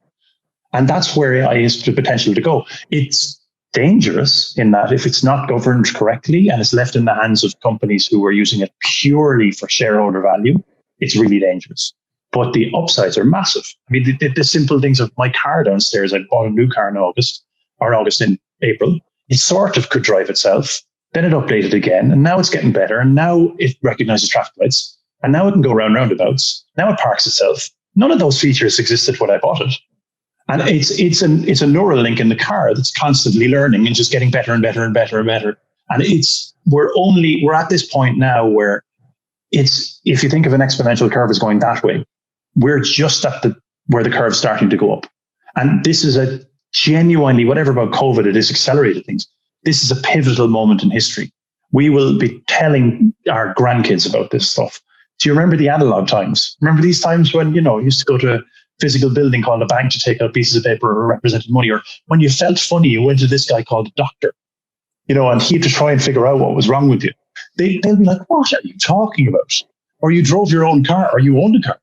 [SPEAKER 2] And that's where AI has the potential to go. It's dangerous in that if it's not governed correctly and it's left in the hands of companies who are using it purely for shareholder value, it's really dangerous. But the upsides are massive. I mean, the simple things of my car downstairs, I bought a new car in April. It sort of could drive itself. Then it updated again, and now it's getting better. And now it recognizes traffic lights, and now it can go around roundabouts. Now it parks itself. None of those features existed when I bought it. And it's a neural link in the car that's constantly learning and just getting better and better and better and better. And we're at this point now where if you think of an exponential curve as going that way, we're just at where the curve's starting to go up. And this is a genuinely, whatever about COVID, it has accelerated things. This is a pivotal moment in history. We will be telling our grandkids about this stuff. Do you remember the analog times? Remember these times when, you used to go to a physical building called a bank to take out pieces of paper or represented money, or when you felt funny, you went to this guy called a doctor, and he had to try and figure out what was wrong with you. They'll be like, what are you talking about? Or you drove your own car, or you owned a car.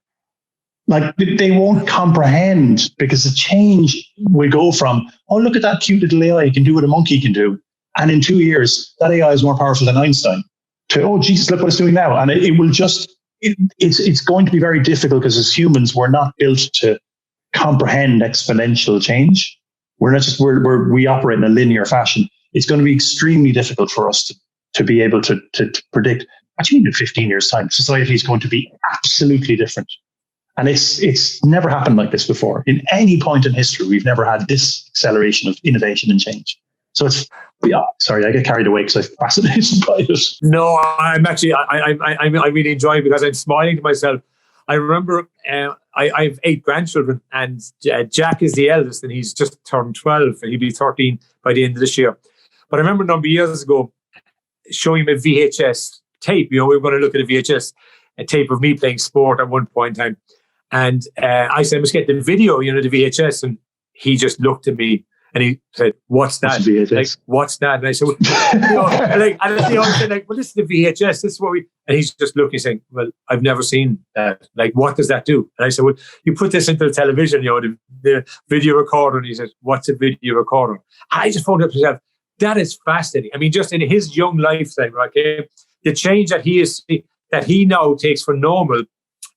[SPEAKER 2] Like, they won't comprehend, because the change will go from, oh, look at that cute little AI can do what a monkey can do. And in 2 years, that AI is more powerful than Einstein, to, oh, Jesus, look what it's doing now. And it will just, it's going to be very difficult, because as humans, we're not built to comprehend exponential change. We operate in a linear fashion. It's going to be extremely difficult for us to be able to predict, actually in 15 years' time, society is going to be absolutely different. And it's never happened like this before. In any point in history, we've never had this acceleration of innovation and change. So sorry, I get carried away because I'm fascinated by it.
[SPEAKER 1] No, I'm actually, I really enjoy it because I'm smiling to myself. I remember I have 8 grandchildren, and Jack is the eldest, and he's just turned 12, and he'll be 13 by the end of this year. But I remember a number of years ago showing him a VHS tape. We were going to look at a VHS. a tape of me playing sport at one point in time. And I said, I must get the video, the VHS. And he just looked at me and he said, "What's that?" Like, "What's that?" And I said, well, this is the VHS. This is what we, and he's just looking saying, "Well, I've never seen that. Like, what does that do?" And I said, "Well, you put this into the television, the video recorder." And he said, "What's a video recorder?" I just found out to myself, that is fascinating. I mean, just in his young lifetime, okay, the change that he now takes for normal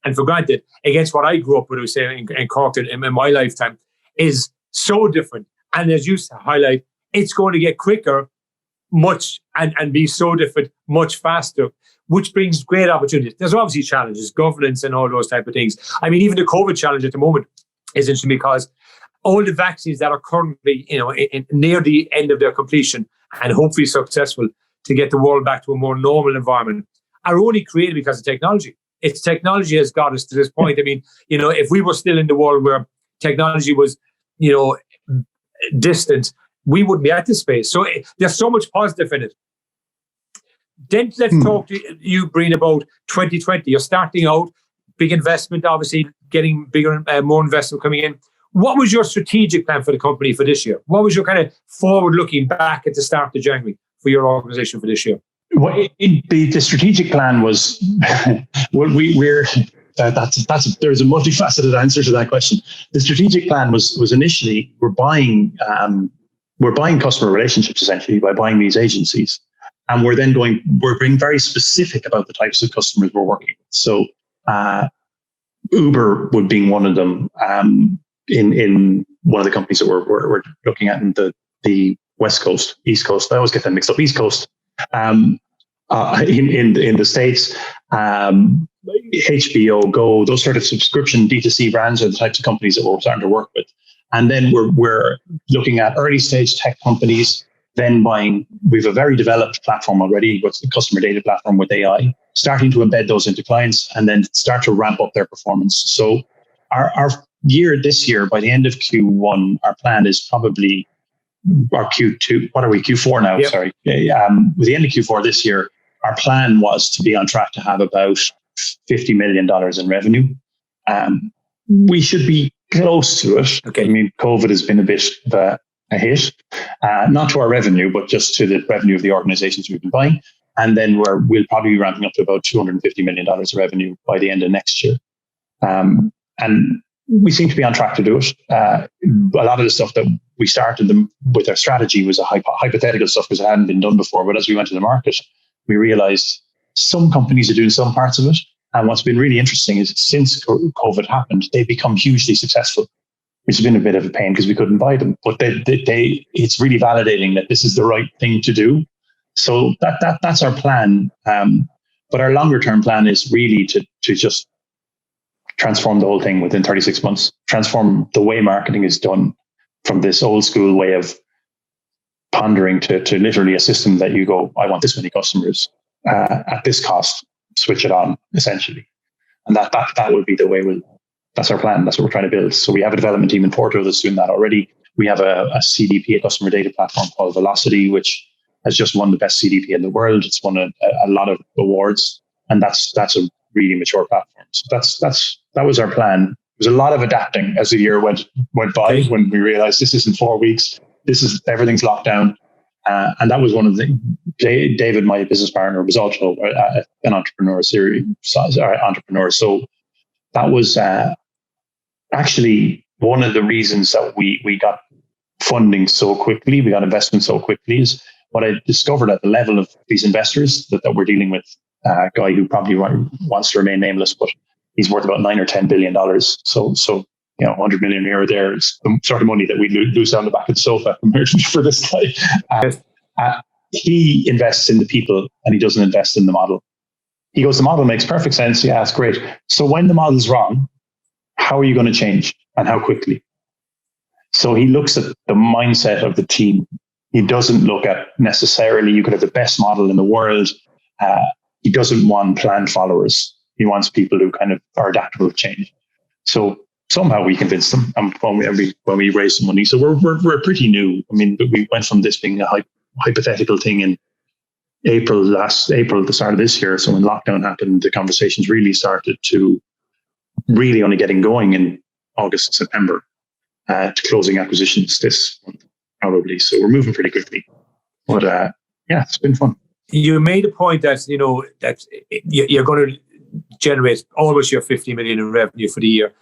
[SPEAKER 1] and for granted against what I grew up with, say, in Cork in my lifetime, is so different. And as you highlight, it's going to get quicker, much, and be so different, much faster, which brings great opportunities. There's obviously challenges, governance and all those type of things. I mean, even the COVID challenge at the moment is interesting because all the vaccines that are currently, near the end of their completion and hopefully successful to get the world back to a more normal environment are only created because of technology. It's technology has got us to this point. I mean, if we were still in the world where technology was, distant, we wouldn't be at this space. So there's so much positive in it. Then let's talk to you, Brian, about 2020. You're starting out, big investment, obviously getting bigger and more investment coming in. What was your strategic plan for the company for this year? What was your kind of forward-looking back at the start of January for your organization for this year?
[SPEAKER 2] Well, the strategic plan was, well, there's a multifaceted answer to that question. The strategic plan was initially we're buying customer relationships essentially by buying these agencies, and we're being very specific about the types of customers we're working with. So Uber would be one of them in one of the companies that we're looking at in the West Coast, East Coast. I always get them mixed up. East Coast. In the States, HBO, Go, those sort of subscription D2C brands are the types of companies that we're starting to work with. And then we're looking at early stage tech companies, then we have a very developed platform already, what's the customer data platform with AI, starting to embed those into clients and then start to ramp up their performance. So our year this year, by the end of Q1, our plan is probably our Q2, what are we, Q4 now? Yep. Sorry. With the end of Q4 this year, our plan was to be on track to have about $50 million in revenue. We should be close to it. Okay. I mean, COVID has been a bit of a hit, not to our revenue, but just to the revenue of the organizations we've been buying. And then we'll probably be ramping up to about $250 million of revenue by the end of next year. And we seem to be on track to do it. A lot of the stuff that we started with our strategy was a hypothetical stuff because it hadn't been done before. But as we went to the market, we realized some companies are doing some parts of it. And what's been really interesting is since COVID happened, they've become hugely successful, which has been a bit of a pain because we couldn't buy them. But it's really validating that this is the right thing to do. So that's our plan. But our longer term plan is really to just transform the whole thing within 36 months, transform the way marketing is done from this old school way of pondering to literally a system that you go, I want this many customers at this cost, switch it on essentially. And that would be the way that's our plan. That's what we're trying to build. So we have a development team in Porto that's doing that already. We have a CDP, a customer data platform called Velocity, which has just won the best CDP in the world. It's won a lot of awards, and that's a really mature platform. So that was our plan. There was a lot of adapting as the year went by when we realized this isn't 4 weeks. Everything's locked down. And that was one of the things. David, my business partner, was also an entrepreneur. So that was actually one of the reasons that we got funding so quickly, we got investment so quickly, is what I discovered at the level of these investors that we're dealing with. A guy who probably wants to remain nameless, but he's worth about $9 or $10 billion. So 100 million here or there is the sort of money that we lose down the back of the sofa compared to for this guy. He invests in the people and he doesn't invest in the model. He goes, the model makes perfect sense. Yeah, that's great. So when the model's wrong, how are you going to change and how quickly? So he looks at the mindset of the team. He doesn't look at necessarily you could have the best model in the world. He doesn't want planned followers. He wants people who kind of are adaptable to change. So somehow we convinced them when we raised some money. So we're pretty new. I mean, we went from this being a hypothetical thing in the start of this year. So when lockdown happened, the conversations really started to really only getting going in August, September, to closing acquisitions this month, probably. So we're moving pretty quickly. But yeah, it's been fun.
[SPEAKER 1] You made a point that, that you're going to generate almost your 50 million in revenue for the year.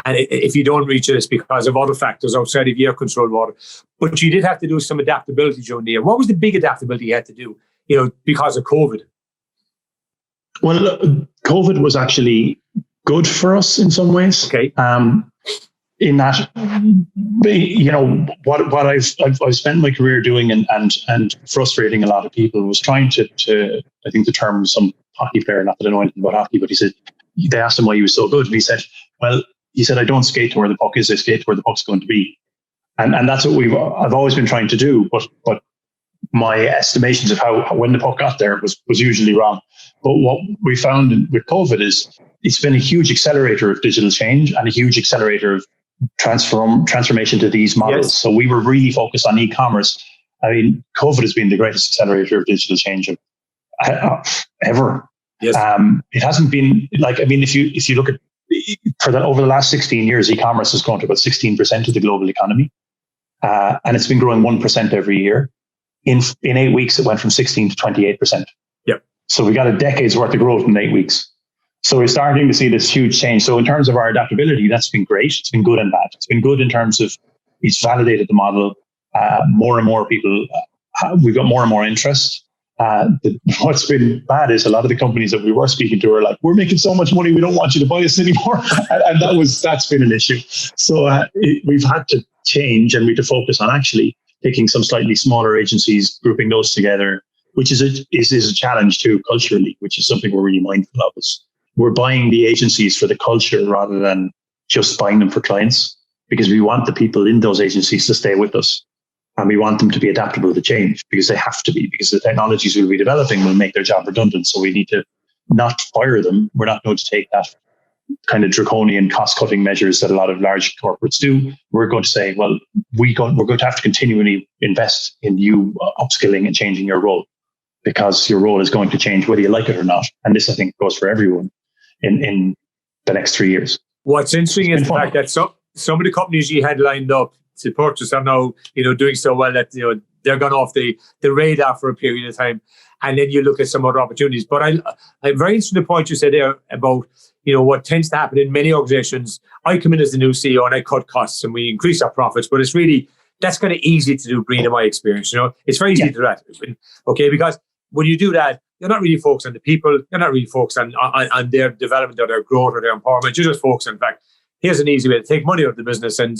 [SPEAKER 1] And if you don't reach it, it's because of other factors outside of your control, water. But you did have to do some adaptability during the year. What was the big adaptability you had to do, because of COVID?
[SPEAKER 2] Well, COVID was actually good for us in some ways.
[SPEAKER 1] Okay.
[SPEAKER 2] In that, what I've spent my career doing and frustrating a lot of people was trying to I think the term, some hockey player, not that I know anything about hockey, but they asked him why he was so good, and he said, I don't skate to where the puck is, I skate to where the puck's going to be. And that's what I've always been trying to do, but my estimations of when the puck got there was usually wrong. But what we found with COVID is it's been a huge accelerator of digital change and a huge accelerator of transformation to these models. Yes. So we were really focused on e-commerce. I mean, COVID has been the greatest accelerator of digital change ever.
[SPEAKER 1] Yes.
[SPEAKER 2] It hasn't been if you look at over the last 16 years, e-commerce has grown to about 16% of the global economy, and it's been growing 1% every year. In 8 weeks, it went from 16 to 28%.
[SPEAKER 1] Yep.
[SPEAKER 2] So we got a decade's worth of growth in 8 weeks. So we're starting to see this huge change. So in terms of our adaptability, that's been great. It's been good and bad. It's been good in terms of it's validated the model. More and more people, we've got more and more interest. What's been bad is a lot of the companies that we were speaking to are like, we're making so much money, we don't want you to buy us anymore. and that's been an issue. So we've had to change, and we had to focus on actually taking some slightly smaller agencies, grouping those together, which is a challenge too culturally, which is something we're really mindful of. We're buying the agencies for the culture rather than just buying them for clients, because we want the people in those agencies to stay with us. And we want them to be adaptable to change, because they have to be, because the technologies we'll be developing will make their job redundant. So we need to not fire them. We're not going to take that kind of draconian cost-cutting measures that a lot of large corporates do. We're going to say, well, we're going to have to continually invest in you upskilling and changing your role, because your role is going to change whether you like it or not. And this, I think, goes for everyone in the next 3 years.
[SPEAKER 1] What's interesting is the fact that some of the companies you had lined up to purchase are now, doing so well that, they're gone off the radar for a period of time. And then you look at some other opportunities. But I'm very interested in the point you said there about, what tends to happen in many organizations. I come in as the new CEO and I cut costs and we increase our profits, but it's really, that's kind of easy to do, Brian, in my experience. It's very easy to do that. Okay, because when you do that, you're not really focused on the people. You're not really focused on their development or their growth or their empowerment. You're just focused on, in fact, here's an easy way to take money out of the business, and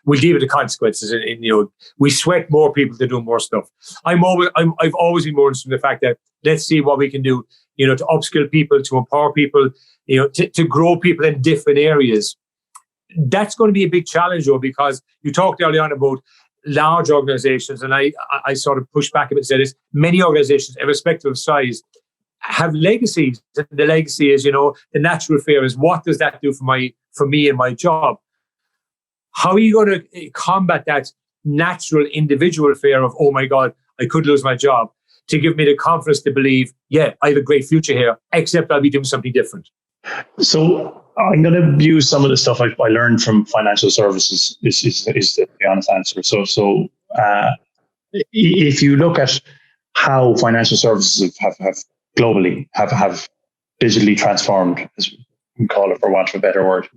[SPEAKER 1] we'll deal with the consequences. And we sweat more people to do more stuff. I've always been more interested in the fact that let's see what we can do, to upskill people, to empower people, to grow people in different areas. That's going to be a big challenge, though, because you talked earlier on about large organizations, and I sort of pushed back a bit and said this: many organizations, irrespective of size, have legacies. The legacy is, the natural fear is, what does that do for me and my job? How are you going to combat that natural individual fear of, oh my God, I could lose my job, to give me the confidence to believe, yeah, I have a great future here, except I'll be doing something different?
[SPEAKER 2] So I'm going to use some of the stuff I learned from financial services. This is the honest answer. So if you look at how financial services have globally have digitally transformed, as we call it, for want of a better word,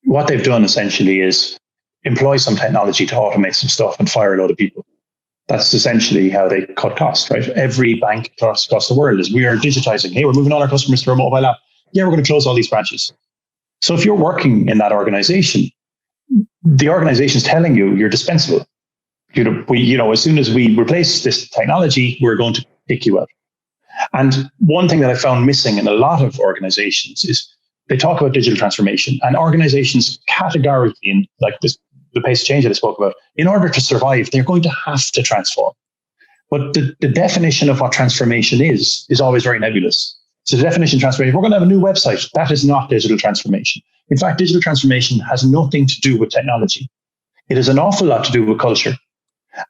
[SPEAKER 2] what they've done essentially is employ some technology to automate some stuff and fire a load of people. That's essentially how they cut costs, right? Every bank across the world is, we are digitizing. Hey, we're moving all our customers to our mobile app. Yeah, we're going to close all these branches. So if you're working in that organization, the organization is telling you you're dispensable. As soon as we replace this technology, we're going to kick you out. And one thing that I found missing in a lot of organizations is they talk about digital transformation, and organizations categorically, in like this, the pace of change that I spoke about, in order to survive, they're going to have to transform. But the definition of what transformation is always very nebulous. So the definition of transformation, we're going to have a new website. That is not digital transformation. In fact, digital transformation has nothing to do with technology. It has an awful lot to do with culture.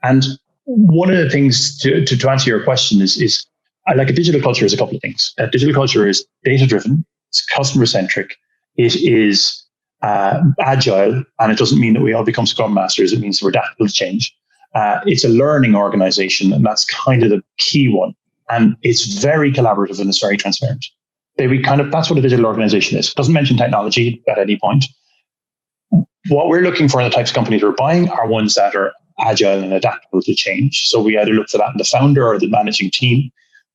[SPEAKER 2] And one of the things to answer your question is I like a digital culture is a couple of things. A digital culture is data driven, it's customer centric, it is agile, and it doesn't mean that we all become scrum masters. It means we're adaptable to change. It's a learning organization, and that's kind of the key one. And it's very collaborative and it's very transparent. That's what a digital organization is. It doesn't mention technology at any point. What we're looking for in the types of companies we're buying are ones that are agile and adaptable to change. So we either look for that in the founder or the managing team.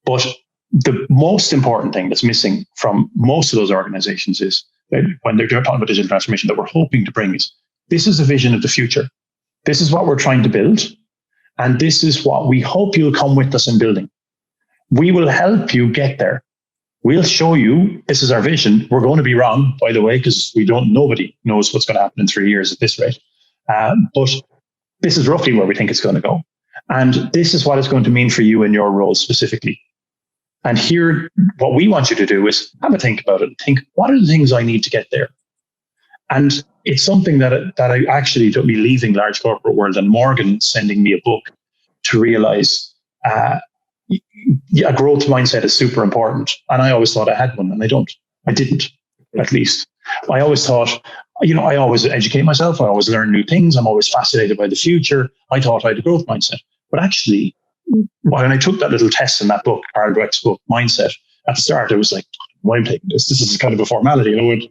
[SPEAKER 2] But the most important thing that's missing from most of those organizations is that when they're talking about digital transformation that we're hoping to bring is this is a vision of the future. This is what we're trying to build. And this is what we hope you'll come with us in building. We will help you get there. We'll show you this is our vision. We're going to be wrong, by the way, because nobody knows what's going to happen in 3 years at this rate. But this is roughly where we think it's going to go. And this is what it's going to mean for you in your role specifically. And here, what we want you to do is have a think about it. Think, what are the things I need to get there? And it's something that I actually took me leaving large corporate world and Morgan sending me a book to realize a growth mindset is super important. And I always thought I had one, and I didn't, at least. I always thought, I always educate myself. I always learn new things. I'm always fascinated by the future. I thought I had a growth mindset. But actually, when I took that little test in that book, Carl Dweck's book, Mindset, at the start, I was like, why am I taking this? This is kind of a formality. And I went,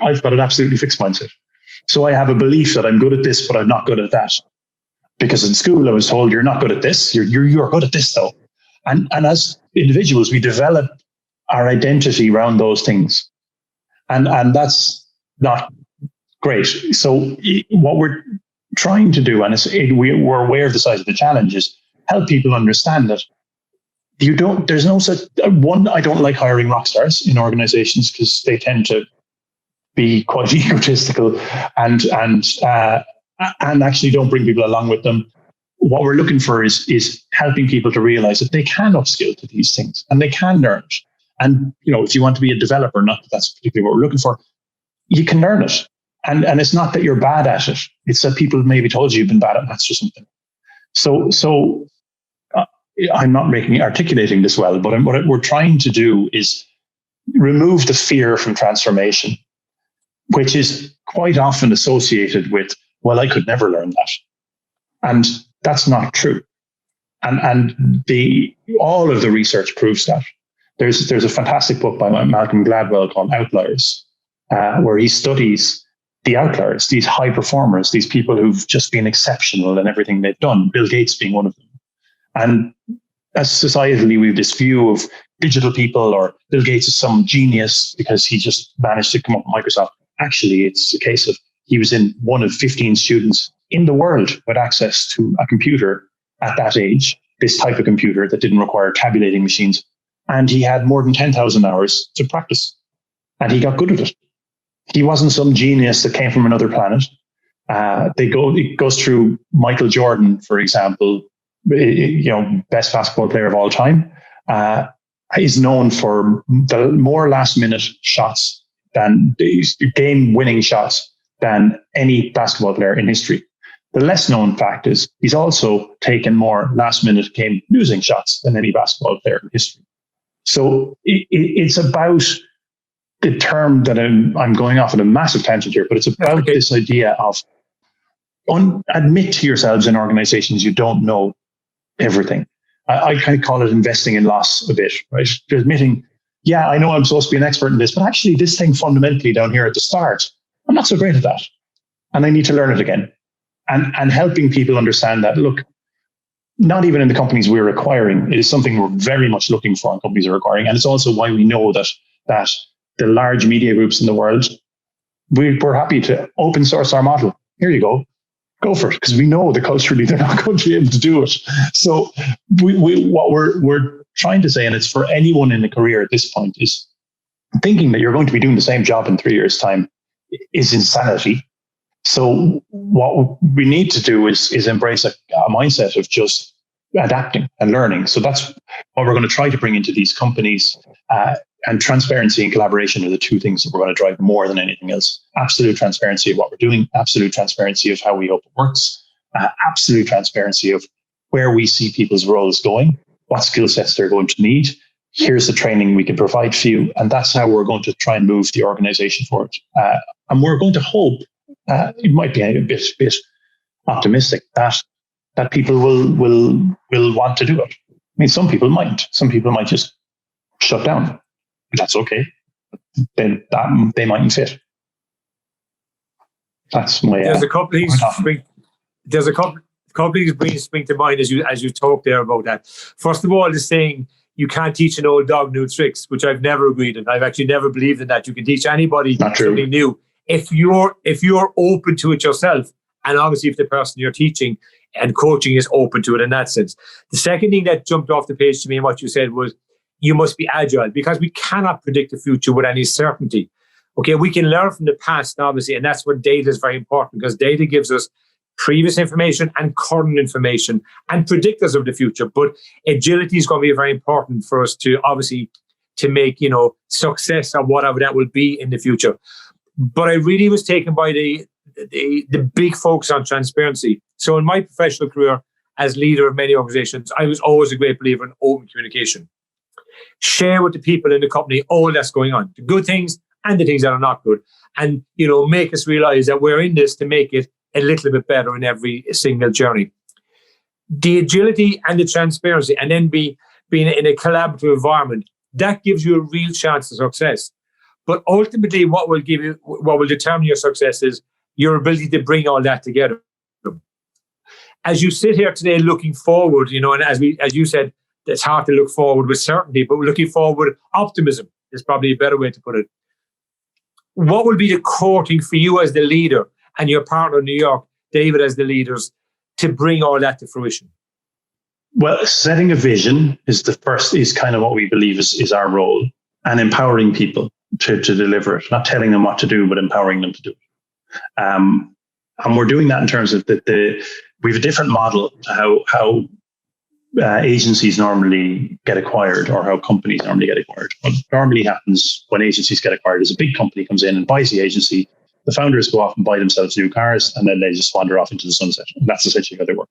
[SPEAKER 2] I've got an absolutely fixed mindset. So I have a belief that I'm good at this, but I'm not good at that. Because in school, I was told, you're not good at this. You're good at this, though. And as individuals, we develop our identity around those things. And that's not great. So what we're trying to do, and we're aware of the size of the challenge, is help people understand that there's no such one. I don't like hiring rock stars in organizations because they tend to be quite egotistical and actually don't bring people along with them. What we're looking for is helping people to realize that they can upskill to these things and they can learn it. And if you want to be a developer, not that that's particularly what we're looking for, you can learn it. And it's not that you're bad at it. It's that people maybe told you've been bad at maths or something. So I'm not articulating this well, but what we're trying to do is remove the fear from transformation, which is quite often associated with, well, I could never learn that. And that's not true. And all of the research proves that. There's a fantastic book by Malcolm Gladwell called Outliers, where he studies the outliers, these high performers, these people who've just been exceptional in everything they've done, Bill Gates being one of them. And as societally, we have this view of digital people, or Bill Gates is some genius because he just managed to come up with Microsoft. Actually, it's a case of he was in one of 15 students in the world with access to a computer at that age, this type of computer that didn't require tabulating machines. And he had more than 10,000 hours to practice. And he got good at it. He wasn't some genius that came from another planet. It goes through Michael Jordan, for example, best basketball player of all time. He's known for the more last-minute shots than game-winning shots than any basketball player in history. The less known fact is he's also taken more last-minute game-losing shots than any basketball player in history. So it's about the term that I'm going off on a massive tangent here, but it's about this idea of admit to yourselves in organizations you don't know everything. I kind of call it investing in loss a bit, right? Admitting, yeah, I know I'm supposed to be an expert in this, but actually this thing fundamentally down here at the start, I'm not so great at that. And I need to learn it again. And helping people understand that, look, not even in the companies we're acquiring, it is something we're very much looking for in companies we're acquiring. And it's also why we know that the large media groups in the world, we're happy to open source our model. Here you go. Go for it, because we know that culturally they're not going to be able to do it. So what we're trying to say, and it's for anyone in a career at this point, is thinking that you're going to be doing the same job in 3 years' time is insanity. So what we need to do is embrace a mindset of just adapting and learning. So that's what we're going to try to bring into these companies. And transparency and collaboration are the two things that we're going to drive more than anything else. Absolute transparency of what we're doing, absolute transparency of how we hope it works, absolute transparency of where we see people's roles going, what skill sets they're going to need. Here's the training we can provide for you. And that's how we're going to try and move the organization forward. And we're going to hope, it might be a bit optimistic, that people will want to do it. I mean, some people might. Some people might just shut down. That's okay. Then they mightn't fit. That's my.
[SPEAKER 1] There's a couple of things spring to mind as you talk there about that. First of all, the saying, you can't teach an old dog new tricks, which I've never agreed in. I've actually never believed in that. You can teach anybody something new if you're open to it yourself, and obviously if the person you're teaching and coaching is open to it in that sense. The second thing that jumped off the page to me and what you said was, you must be agile, because we cannot predict the future with any certainty. Okay, we can learn from the past, obviously, and that's where data is very important, because data gives us previous information and current information and predictors of the future. But agility is going to be very important for us to obviously to make, success or whatever that will be in the future. But I really was taken by the big focus on transparency. So in my professional career as leader of many organizations, I was always a great believer in open communication. Share with the people in the company all that's going on, the good things and the things that are not good. And, make us realize that we're in this to make it a little bit better in every single journey. The agility and the transparency, and then being in a collaborative environment, that gives you a real chance of success. But ultimately, what will determine your success is your ability to bring all that together. As you sit here today looking forward, and as you said, it's hard to look forward with certainty, but looking forward with optimism is probably a better way to put it. What will be the core thing for you as the leader and your partner in New York, David, as the leaders, to bring all that to fruition?
[SPEAKER 2] Well, setting a vision is kind of what we believe is our role, and empowering people to deliver it, not telling them what to do, but empowering them to do it. And we're doing that in terms of we have a different model to how agencies normally get acquired, or how companies normally get acquired. What normally happens when agencies get acquired is a big company comes in and buys the agency. The founders go off and buy themselves new cars, and then they just wander off into the sunset. And that's essentially how they work.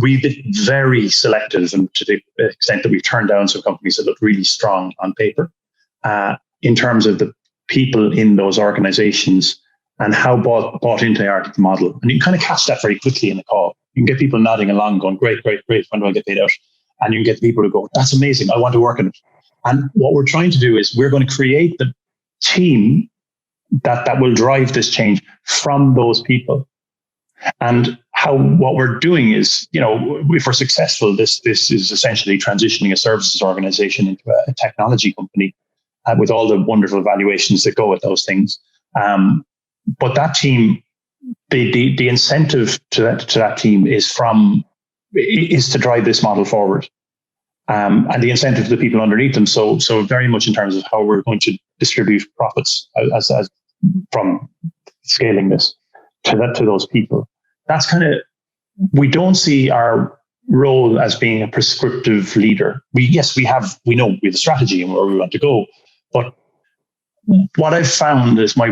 [SPEAKER 2] We've been very selective, and to the extent that we've turned down some companies that look really strong on paper, in terms of the people in those organizations and how bought into they are to the model. And you can kind of catch that very quickly in the call. You can get people nodding along, going, great, great, great. When do I get paid out? And you can get people who go, that's amazing. I want to work on it. And what we're trying to do is we're going to create the team that will drive this change from those people. And what we're doing is, if we're successful, this is essentially transitioning a services organization into a technology company with all the wonderful valuations that go with those things. But that team, the incentive to that team is to drive this model forward, and the incentive to the people underneath them. So very much in terms of how we're going to distribute profits as from scaling this to those people. That's kind of, we don't see our role as being a prescriptive leader. We know we have a strategy and where we want to go, but what I've found is my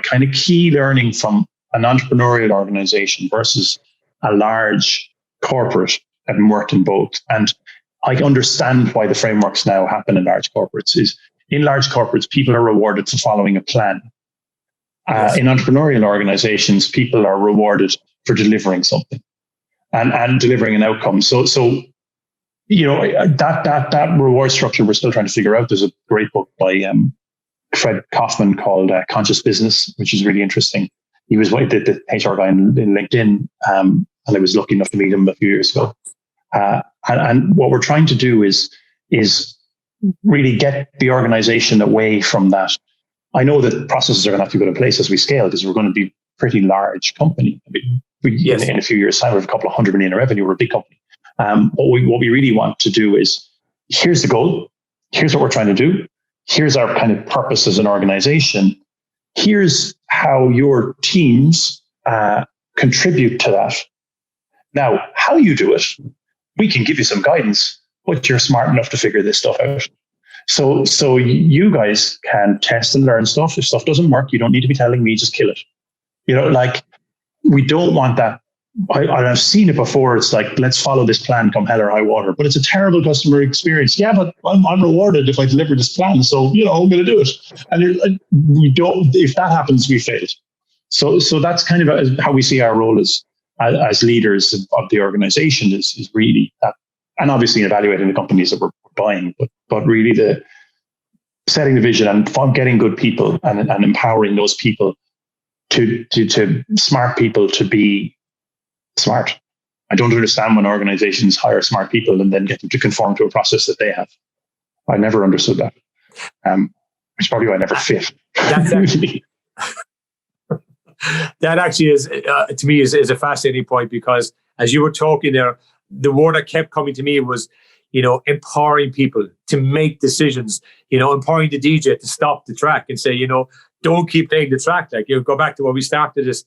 [SPEAKER 2] kind of key learning from an entrepreneurial organization versus a large corporate. I've worked in both, and I understand why the frameworks now happen in large corporates. Is in large corporates, people are rewarded for following a plan. Yes. In entrepreneurial organizations, people are rewarded for delivering something and delivering an outcome. So that reward structure we're still trying to figure out. There's a great book by Fred Kaufman called Conscious Business, which is really interesting. He was the HR guy in LinkedIn, and I was lucky enough to meet him a few years ago. And what we're trying to do is really get the organization away from that. I know that processes are going to have to go in place as we scale, because we're going to be a pretty large company. Yes. In a few years' time, we have a couple of $100 million in revenue. We're a big company. What we really want to do is, here's the goal. Here's what we're trying to do. Here's our kind of purpose as an organization. Here's how your teams contribute to that. Now, how you do it, we can give you some guidance, but you're smart enough to figure this stuff out. So you guys can test and learn stuff. If stuff doesn't work, you don't need to be telling me, just kill it. We don't want that I've seen it before. It's like, let's follow this plan come hell or high water. But it's a terrible customer experience. Yeah, but I'm rewarded if I deliver this plan. So, I'm going to do it. And we don't, if that happens, we failed. So that's kind of how we see our role as leaders of the organization is really that. And obviously evaluating the companies that we're buying, but really the setting the vision and getting good people and empowering those people to smart people to be smart. I don't understand when organizations hire smart people and then get them to conform to a process that they have. I never understood that. It's probably why I never fit.
[SPEAKER 1] That's actually, that actually is, to me, is a fascinating point, because as you were talking there, the word that kept coming to me was, empowering people to make decisions, empowering the DJ to stop the track and say, don't keep playing the track. Like, go back to what we started this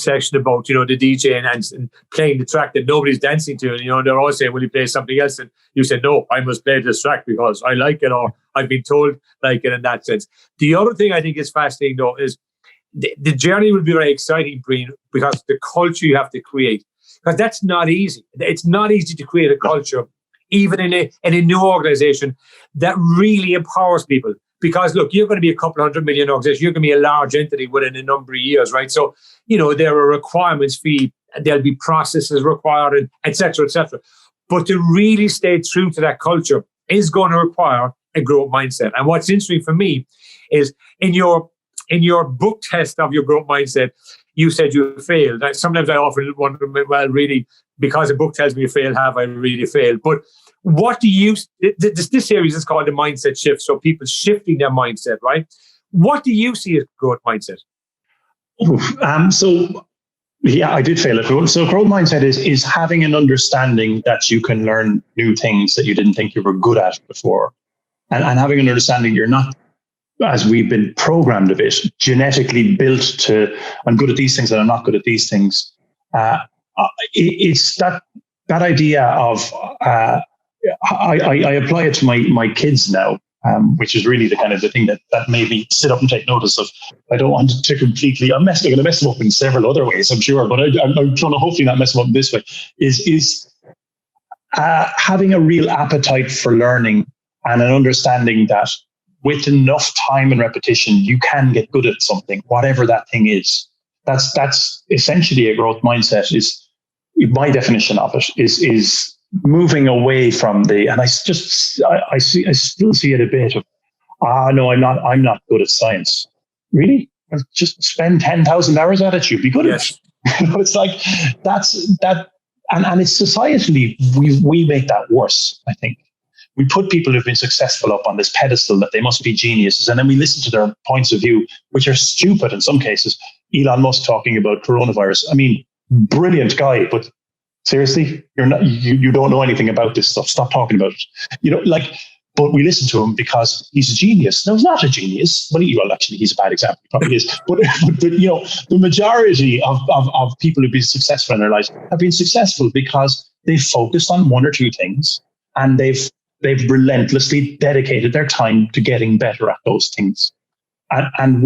[SPEAKER 1] session about, the DJ and playing the track that nobody's dancing to. And, they're all saying, will you play something else? And you said, no, I must play this track because I like it, or I've been told like it in that sense. The other thing I think is fascinating, though, is the journey will be very exciting, Brian, because the culture you have to create, because that's not easy. It's not easy to create a culture, even in a new organization, that really empowers people. Because look, you're going to be a couple 100 million organization. You're going to be a large entity within a number of years, right? So, there are requirements for you. There'll be processes required, and et cetera, et cetera. But to really stay true to that culture is going to require a growth mindset. And what's interesting for me is in your book test of your growth mindset, you said you failed. Sometimes I often wonder, well, really, because a book tells me you failed, have I really failed? But what do you, this series is called The Mindset Shift, so people shifting their mindset, right? What do you see as growth mindset?
[SPEAKER 2] So I did fail at growth. So growth mindset is having an understanding that you can learn new things that you didn't think you were good at before. And having an understanding you're not, as we've been programmed a bit, genetically built to, I'm good at these things and I'm not good at these things. It's that idea of, I apply it to my kids now, which is really the kind of the thing that made me sit up and take notice of. I don't want to completely, I'm going to mess them up in several other ways, I'm sure, but I'm trying to hopefully not mess them up this way, is having a real appetite for learning and an understanding that with enough time and repetition, you can get good at something, whatever that thing is. That's essentially a growth mindset. Is my definition of it is moving away from and I still see it a bit of, no, I'm not good at science. Really? Just spend 10,000 hours at it, you'd be good at it. It's like that, and it's societally we make that worse, I think. We put people who've been successful up on this pedestal that they must be geniuses, and then we listen to their points of view, which are stupid in some cases. Elon Musk talking about coronavirus. I mean, brilliant guy, but seriously, you don't know anything about this stuff. Stop talking about it. But we listen to him because he's a genius. No, he's not a genius. Well, actually, he's a bad example. He probably is. But the majority of people who've been successful in their lives have been successful because they've focused on one or two things, and they've relentlessly dedicated their time to getting better at those things. And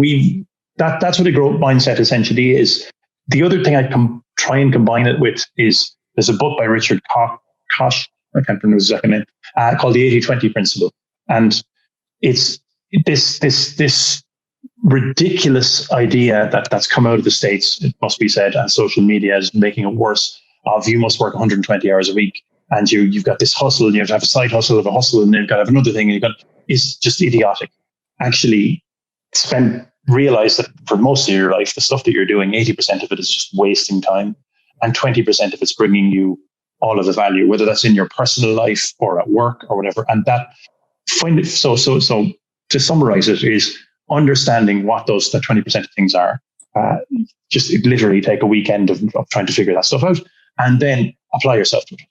[SPEAKER 2] that's what a growth mindset essentially is. The other thing I try and combine it with is there's a book by Richard Koch, I can't pronounce his second name, called the 80-20 principle. And it's this ridiculous idea that's come out of the States, it must be said, and social media is making it worse, of you must work 120 hours a week. And you've got this hustle, and you have to have a side hustle of a hustle, and then you've got to have another thing, and it's just idiotic. Actually, realize that for most of your life, the stuff that you're doing, 80% of it is just wasting time, and 20% of it's bringing you all of the value, whether that's in your personal life or at work or whatever. And so to summarize it is understanding what that 20% of things are. Just literally take a weekend of trying to figure that stuff out, and then apply yourself to it.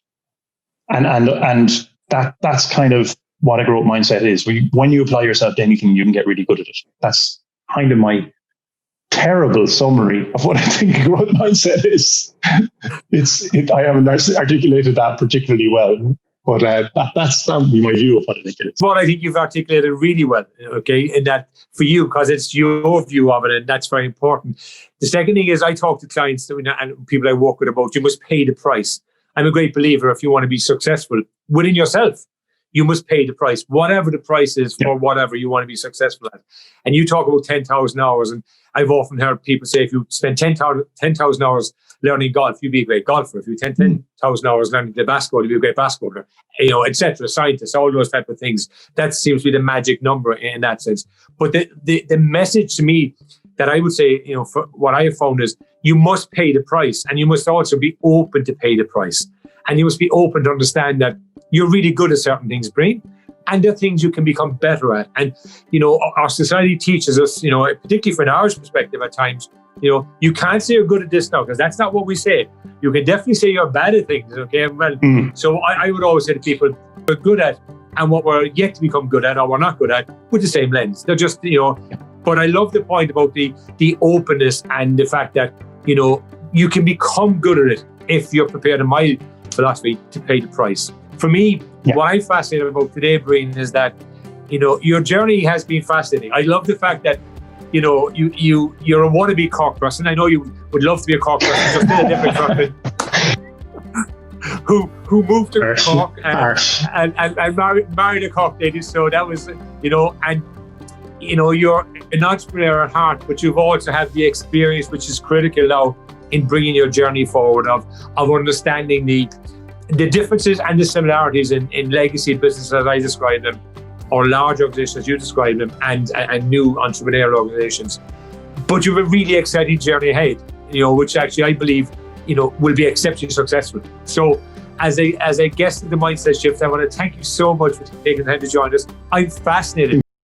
[SPEAKER 2] And that's kind of what a growth mindset is. When you apply yourself to anything, you can get really good at it. That's kind of my terrible summary of what I think a growth mindset is. I haven't articulated that particularly well. But that's my view of what I think it is.
[SPEAKER 1] But I think you've articulated really well, okay, in that for you, because it's your view of it, and that's very important. The second thing is I talk to clients and people I work with about you must pay the price. I'm a great believer if you want to be successful within yourself, you must pay the price, whatever the price is for whatever you want to be successful at. And you talk about 10,000 hours, and I've often heard people say if you spend 10,000 hours learning golf, you'd be a great golfer. If you spend 10,000 hours learning the basketball, you'd be a great basketballer, etc. Scientists, all those type of things. That seems to be the magic number in that sense. But the message to me that I would say, for what I have found is you must pay the price, and you must also be open to pay the price. And you must be open to understand that you're really good at certain things, Brian, and there are things you can become better at. And, our society teaches us, particularly from an Irish perspective at times, you can't say you're good at this now, because that's not what we say. You can definitely say you're bad at things, okay? Well, so I would always say to people, we're good at, and what we're yet to become good at, or we're not good at, with the same lens. They're just, but I love the point about the openness and the fact that, you can become good at it if you're prepared, in my philosophy, to pay the price. For me, what I'm fascinated about today, Brian, is that, your journey has been fascinating. I love the fact that, you're a wannabe Cork person. I know you would love to be a Cork person, just in a different Cork, who moved to Cork and married a Cork lady. So that was, and, you're an entrepreneur at heart, but you've also had the experience, which is critical now in bringing your journey forward of understanding the differences and the similarities in legacy businesses as I describe them, or large organizations as you describe them, and new entrepreneurial organizations. But you have a really exciting journey ahead, which actually I believe, will be exceptionally successful. So as a guest of the Mindset Shift, I want to thank you so much for taking the time to join us. I'm fascinated